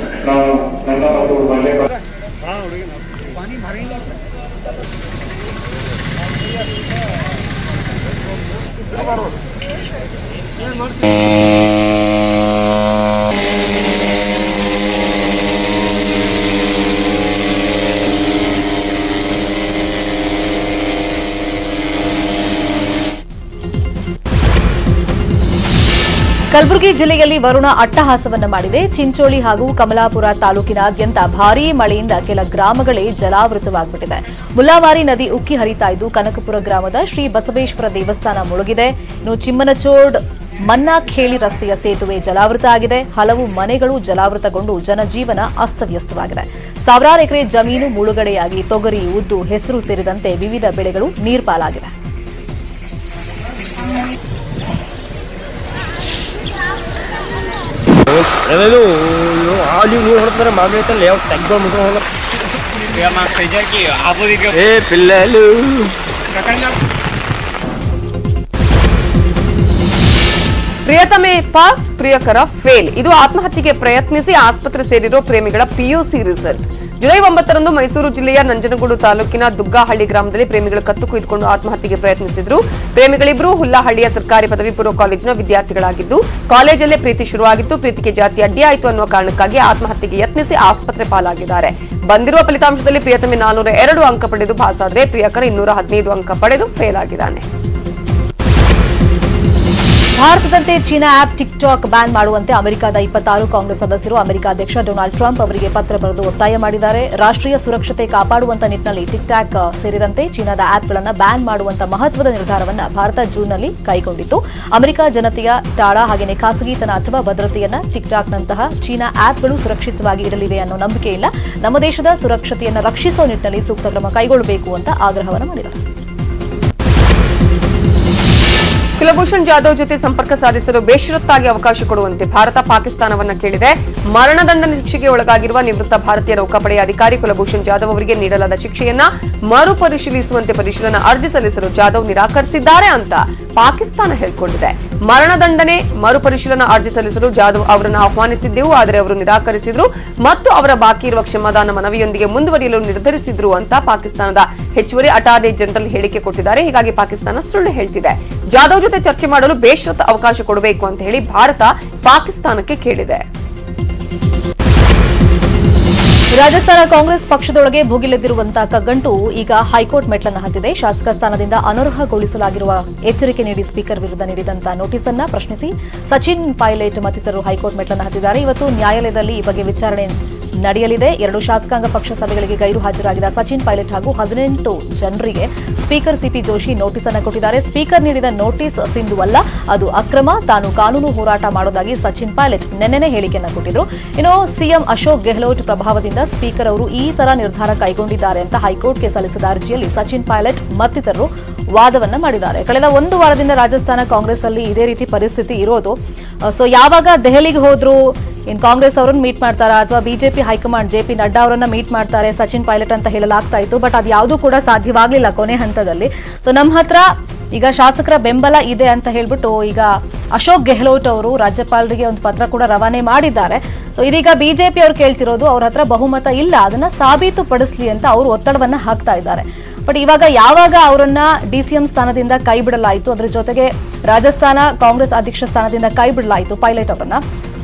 ನಾವು ನನ್ನ ಮತ್ತು ಮಲ್ಲೆ ಕಲಬುರಗಿ ಜಿಲ್ಲೆಯಲ್ಲಿ ವರುಣ ಅಟ್ಟಹಾಸವನ್ನ ಮಾಡಿದೆ. ಚಿಂಚೋಳಿ ಹಾಗೂ ಕಮಲಾಪುರ ತಾಲೂಕಿನಾದ್ಯಂತ ಭಾರೀ ಮಳೆಯಿಂದ ಕೆಲ ಗ್ರಾಮಗಳೇ ಜಲಾವೃತವಾಗ್ಬಿಟ್ಟಿದೆ. ಮುಲ್ಲಾಮಾರಿ ನದಿ ಉಕ್ಕಿ ಹರಿತಾ ಇದ್ದು ಕನಕಪುರ ಗ್ರಾಮದ ಶ್ರೀ ಬಸವೇಶ್ವರ ದೇವಸ್ಥಾನ ಮುಳುಗಿದೆ. ಇನ್ನು ಚಿಮ್ಮನಚೋಡ್ ಮನ್ನಾಖೇಳಿ ರಸ್ತೆಯ ಸೇತುವೆ ಜಲಾವೃತ ಆಗಿದೆ. ಹಲವು ಮನೆಗಳು ಜಲಾವೃತಗೊಂಡು ಜನಜೀವನ ಅಸ್ತವ್ಯಸ್ತವಾಗಿದೆ. ಸಾವಿರಾರು ಎಕರೆ ಜಮೀನು ಮುಳುಗಡೆಯಾಗಿ ತೊಗರಿ, ಉದ್ದು, ಹೆಸರು ಸೇರಿದಂತೆ ವಿವಿಧ ಬೆಳೆಗಳು ನೀರ್ಪಾಲಾಗಿದೆ. ಪ್ರಿಯತಮೆ ಪಾಸ್, ಪ್ರಿಯಕರ ಫೇಲ್. ಇದು ಆತ್ಮಹತ್ಯೆಗೆ ಪ್ರಯತ್ನಿಸಿ ಆಸ್ಪತ್ರೆ ಸೇರಿರೋ ಪ್ರೇಮಿಗಳ ಪಿಯುಸಿ ರಿಸಲ್ಟ್. ಜುಲೈ 9ರಂದು ಮೈಸೂರು ಜಿಲ್ಲೆಯ ನಂಜನಗೂಡು ತಾಲೂಕಿನ ದುಗ್ಗಾಹಳ್ಳಿ ಗ್ರಾಮದಲ್ಲಿ ಪ್ರೇಮಿಗಳು ಕತ್ತು ಕುಯ್ದುಕೊಂಡು ಆತ್ಮಹತ್ಯೆಗೆ ಪ್ರಯತ್ನಿಸಿದ್ರು. ಪ್ರೇಮಿಗಳಿಬ್ಬರು ಹುಲ್ಲಹಳ್ಳಿಯ ಸರ್ಕಾರಿ ಪದವಿ ಪೂರ್ವ ಕಾಲೇಜಿನ ವಿದ್ಯಾರ್ಥಿಗಳಾಗಿದ್ದು, ಕಾಲೇಜಲ್ಲೇ ಪ್ರೀತಿ ಶುರುವಾಗಿತ್ತು. ಪ್ರೀತಿಗೆ ಜಾತಿ ಅಡ್ಡಿಯಾಯಿತು ಅನ್ನುವ ಕಾರಣಕ್ಕಾಗಿ ಆತ್ಮಹತ್ಯೆಗೆ ಯತ್ನಿಸಿ ಆಸ್ಪತ್ರೆ ಪಾಲಾಗಿದ್ದಾರೆ. ಬಂದಿರುವ ಫಲಿತಾಂಶದಲ್ಲಿ ಪ್ರಿಯತಮೆ 402 ಅಂಕ ಪಡೆದು ಪಾಸ್ ಆದರೆ ಪ್ರಿಯಕರ 215 ಅಂಕ ಪಡೆದು ಫೇಲ್ ಆಗಿದ್ದಾನೆ. ಭಾರತದಂತೆ ಚೀನಾ ಆಪ್ ಟಿಕ್ಟಾಕ್ ಬ್ಯಾನ್ ಮಾಡುವಂತೆ ಅಮೆರಿಕದ 26 ಕಾಂಗ್ರೆಸ್ ಸದಸ್ಯರು ಅಮೆರಿಕ ಅಧ್ಯಕ್ಷ ಡೊನಾಲ್ಡ್ ಟ್ರಂಪ್ ಅವರಿಗೆ ಪತ್ರ ಬರೆದು ಒತ್ತಾಯ ಮಾಡಿದ್ದಾರೆ. ರಾಷ್ಟ್ರೀಯ ಸುರಕ್ಷತೆ ಕಾಪಾಡುವಂತ ನಿಟ್ಟಿನಲ್ಲಿ ಟಿಕ್ಟಾಕ್ ಸೇರಿದಂತೆ ಚೀನಾದ ಆಪ್ಗಳನ್ನು ಬ್ಯಾನ್ ಮಾಡುವಂತ ಮಹತ್ವದ ನಿರ್ಧಾರವನ್ನು ಭಾರತ ಜೂನ್ನಲ್ಲಿ ಕೈಗೊಂಡಿತ್ತು. ಅಮೆರಿಕ ಜನತೆಯ ಟಾಳ ಹಾಗೆಯೇ ಖಾಸಗಿತನ ಅಥವಾ ಭದ್ರತೆಯನ್ನ ಟಿಕ್ಟಾಕ್ನಂತಹ ಚೀನಾ ಆಪ್ಗಳು ಸುರಕ್ಷಿತವಾಗಿ ಇರಲಿವೆ ಅನ್ನೋ ನಂಬಿಕೆ ಇಲ್ಲ. ನಮ್ಮ ದೇಶದ ಸುರಕ್ಷತೆಯನ್ನು ರಕ್ಷಿಸುವ ನಿಟ್ಟಿನಲ್ಲಿ ಸೂಕ್ತ ಕ್ರಮ ಕೈಗೊಳ್ಳಬೇಕು ಅಂತ ಆಗ್ರಹವನ್ನು ಮಾಡಿದ್ದಾರೆ. ಕುಲಭೂಷಣ್ ಜಾಧವ್ ಜೊತೆ ಸಂಪರ್ಕ ಸಾಧಿಸಲು ಬೇಷರತ್ತಾಗಿ ಅವಕಾಶ ಕೊಡುವಂತೆ ಭಾರತ ಪಾಕಿಸ್ತಾನವನ್ನ ಕೇಳಿದೆ. ಮರಣದಂಡನೆ ಶಿಕ್ಷೆಗೆ ಒಳಗಾಗಿರುವ ನಿವೃತ್ತ ಭಾರತೀಯ ನೌಕಾಪಡೆಯ ಅಧಿಕಾರಿ ಕುಲಭೂಷಣ್ ಜಾಧವ್ ಅವರಿಗೆ ನೀಡಲಾದ ಶಿಕ್ಷೆಯನ್ನ ಮರುಪರಿಶೀಲಿಸುವಂತೆ ಪರಿಶೀಲನಾ ಅರ್ಜಿ ಸಲ್ಲಿಸಲು ಜಾಧವ್ ನಿರಾಕರಿಸಿದ್ದಾರೆ ಅಂತ ಪಾಕಿಸ್ತಾನ ಹೇಳಿಕೊಂಡಿದೆ. ಮರಣದಂಡನೆ ಮರುಪರಿಶೀಲನಾ ಅರ್ಜಿ ಸಲ್ಲಿಸಲು ಜಾಧವ್ ಅವರನ್ನು ಆಹ್ವಾನಿಸಿದ್ದೆವು, ಆದರೆ ಅವರು ನಿರಾಕರಿಸಿದ್ರು ಮತ್ತು ಅವರ ಬಾಕಿ ಇರುವ ಕ್ಷಮಾದಾನ ಮನವಿಯೊಂದಿಗೆ ಮುಂದುವರಿಯಲು ನಿರ್ಧರಿಸಿದ್ರು ಅಂತ ಪಾಕಿಸ್ತಾನದ ಹೆಚ್ಚುವರಿ ಅಟಾರ್ನಿ ಜನರಲ್ ಹೇಳಿಕೆ ಕೊಟ್ಟಿದ್ದಾರೆ. ಹೀಗಾಗಿ ಪಾಕಿಸ್ತಾನ ಸುಳ್ಳು ಹೇಳ್ತಿದೆ. ಜಾಧವ್ ಜೊತೆ ಚರ್ಚೆ ಮಾಡಲು ಬೇಷರತ್ ಅವಕಾಶ ಕೊಡಬೇಕು ಅಂತ ಹೇಳಿ ಭಾರತ ಪಾಕಿಸ್ತಾನಕ್ಕೆ ಕೇಳಿದೆ. ರಾಜಸ್ಥಾನ ಕಾಂಗ್ರೆಸ್ ಪಕ್ಷದೊಳಗೆ ಭುಗಿಲೆದ್ದಿರುವಂತಹ ಕಗ್ಗಂಟು ಈಗ ಹೈಕೋರ್ಟ್ ಮೆಟ್ಲನ್ನು ಹತ್ತಿದೆ. ಶಾಸಕ ಸ್ಥಾನದಿಂದ ಅನರ್ಹಗೊಳಿಸಲಾಗಿರುವ ಎಚ್ಚರಿಕೆ ನೀಡಿ ಸ್ಪೀಕರ್ ವಿರುದ್ಧ ನೀಡಿದಂತಹ ನೋಟಿಸ್ ಅನ್ನು ಪ್ರಶ್ನಿಸಿ ಸಚಿನ್ ಪೈಲಟ್ ಮತ್ತಿತರರು ಹೈಕೋರ್ಟ್ ಮೆಟ್ಲನ್ನು ಹತ್ತಿದ್ದಾರೆ. ಇವತ್ತು ನ್ಯಾಯಾಲಯದಲ್ಲಿ ಈ ಬಗ್ಗೆ ವಿಚಾರಣೆ ನಡೆಯಲಿದೆ. 2 ಶಾಸಕಾಂಗ ಪಕ್ಷ ಸಭೆಗಳಿಗೆ ಗೈರು ಹಾಜರಾಗಿದ್ದ ಸಚಿನ್ ಪೈಲಟ್ ಹಾಗೂ 18 ಜನರಿಗೆ ಸ್ಪೀಕರ್ ಸಿಪಿ ಜೋಶಿ ನೋಟಿಸ್ ಅನ್ನು ಕೊಟ್ಟಿದ್ದಾರೆ. ಸ್ಪೀಕರ್ ನೀಡಿದ ನೋಟಿಸ್ ಸಿಂಧುವಲ್ಲ, ಅದು ಅಕ್ರಮ. ತಾನು ಕಾನೂನು ಹೋರಾಟ ಮಾಡೋದಾಗಿ ಸಚಿನ್ ಪೈಲಟ್ ನಿನ್ನೆನೇ ಹೇಳಿಕೆಯನ್ನು ಕೊಟ್ಟಿದ್ರು. ಇನ್ನು ಸಿಎಂ ಅಶೋಕ್ ಗೆಹ್ಲೋಟ್ ಪ್ರಭಾವದಿಂದ ಸ್ಪೀಕರ್ ಅವರು ಈ ತರ ನಿರ್ಧಾರ ಕೈಗೊಂಡಿದ್ದಾರೆ ಅಂತ ಹೈಕೋರ್ಟ್ಗೆ ಸಲ್ಲಿಸಿದ ಅರ್ಜಿಯಲ್ಲಿ ಸಚಿನ್ ಪೈಲಟ್ ಮತ್ತಿತರರು ವಾದವನ್ನ ಮಾಡಿದ್ದಾರೆ. ಕಳೆದ 1 ವಾರದಿಂದ ರಾಜಸ್ಥಾನ ಕಾಂಗ್ರೆಸ್ ಅಲ್ಲಿ ಇದೇ ರೀತಿ ಪರಿಸ್ಥಿತಿ ಇರೋದು. ಸೊ ಯಾವಾಗ ದೆಹಲಿಗೆ ಹೋದ್ರು ಇನ್ ಕಾಂಗ್ರೆಸ್ ಅವರನ್ನು ಮೀಟ್ ಮಾಡ್ತಾರಾ ಅಥವಾ ಬಿಜೆಪಿ ಹೈಕಮಾಂಡ್ ಜೆಪಿ ನಡ್ಡಾ ಅವರನ್ನ ಮೀಟ್ ಮಾಡ್ತಾರೆ ಸಚಿನ್ ಪೈಲಟ್ ಅಂತ ಹೇಳಲಾಗ್ತಾ ಇತ್ತು. ಬಟ್ ಅದು ಯಾವುದೂ ಕೂಡ ಸಾಧ್ಯವಾಗ್ಲಿಲ್ಲ ಕೊನೆ ಹಂತದಲ್ಲಿ. ಸೊ ನಮ್ಮ ಹತ್ರ ಈಗ ಶಾಸಕರ ಬೆಂಬಲ ಇದೆ ಅಂತ ಹೇಳ್ಬಿಟ್ಟು ಈಗ ಅಶೋಕ್ ಗೆಹ್ಲೋಟ್ ಅವರು ರಾಜ್ಯಪಾಲರಿಗೆ ಒಂದು ಪತ್ರ ಕೂಡ ರವಾನೆ ಮಾಡಿದ್ದಾರೆ. ಸೊ ಇದೀಗ ಬಿಜೆಪಿ ಅವರು ಕೇಳ್ತಿರೋದು ಅವ್ರ ಹತ್ರ ಬಹುಮತ ಇಲ್ಲ, ಅದನ್ನ ಸಾಬೀತುಪಡಿಸಲಿ ಅಂತ ಅವರು ಒತ್ತಡವನ್ನ ಹಾಕ್ತಾ ಇದ್ದಾರೆ. ಬಟ್ ಇವಾಗ ಯಾವಾಗ ಅವರನ್ನ ಡಿಸಿಎಂ ಸ್ಥಾನದಿಂದ ಕೈ ಬಿಡಲಾಯಿತು, ಅದ್ರ ಜೊತೆಗೆ ರಾಜಸ್ಥಾನ ಕಾಂಗ್ರೆಸ್ ಅಧ್ಯಕ್ಷ ಸ್ಥಾನದಿಂದ ಕೈ ಬಿಡಲಾಯಿತು ಪೈಲಟ್ ಅವರನ್ನ.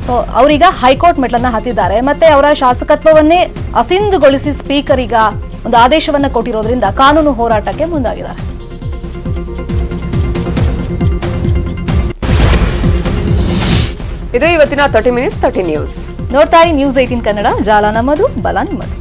ಸೊ ಅವರೀಗ ಹೈಕೋರ್ಟ್ ಮೆಟ್ಲನ್ನ ಹತ್ತಿದ್ದಾರೆ. ಮತ್ತೆ ಅವರ ಶಾಸಕತ್ವವನ್ನೇ ಅಸಿಂಧುಗೊಳಿಸಿ ಸ್ಪೀಕರ್ ಈಗ ಒಂದು ಆದೇಶವನ್ನ ಕೊಟ್ಟಿರೋದ್ರಿಂದ ಕಾನೂನು ಹೋರಾಟಕ್ಕೆ ಮುಂದಾಗಿದ್ದಾರೆ. ಇದು ಇವತ್ತಿನ 30 Minutes 30 ನ್ಯೂಸ್. ನೋಡ್ತಾ News 18 ಕನ್ನಡ, ಜಾಲ ನಮ್ಮದು, ಬಲ ನಿಮ್ಮದು.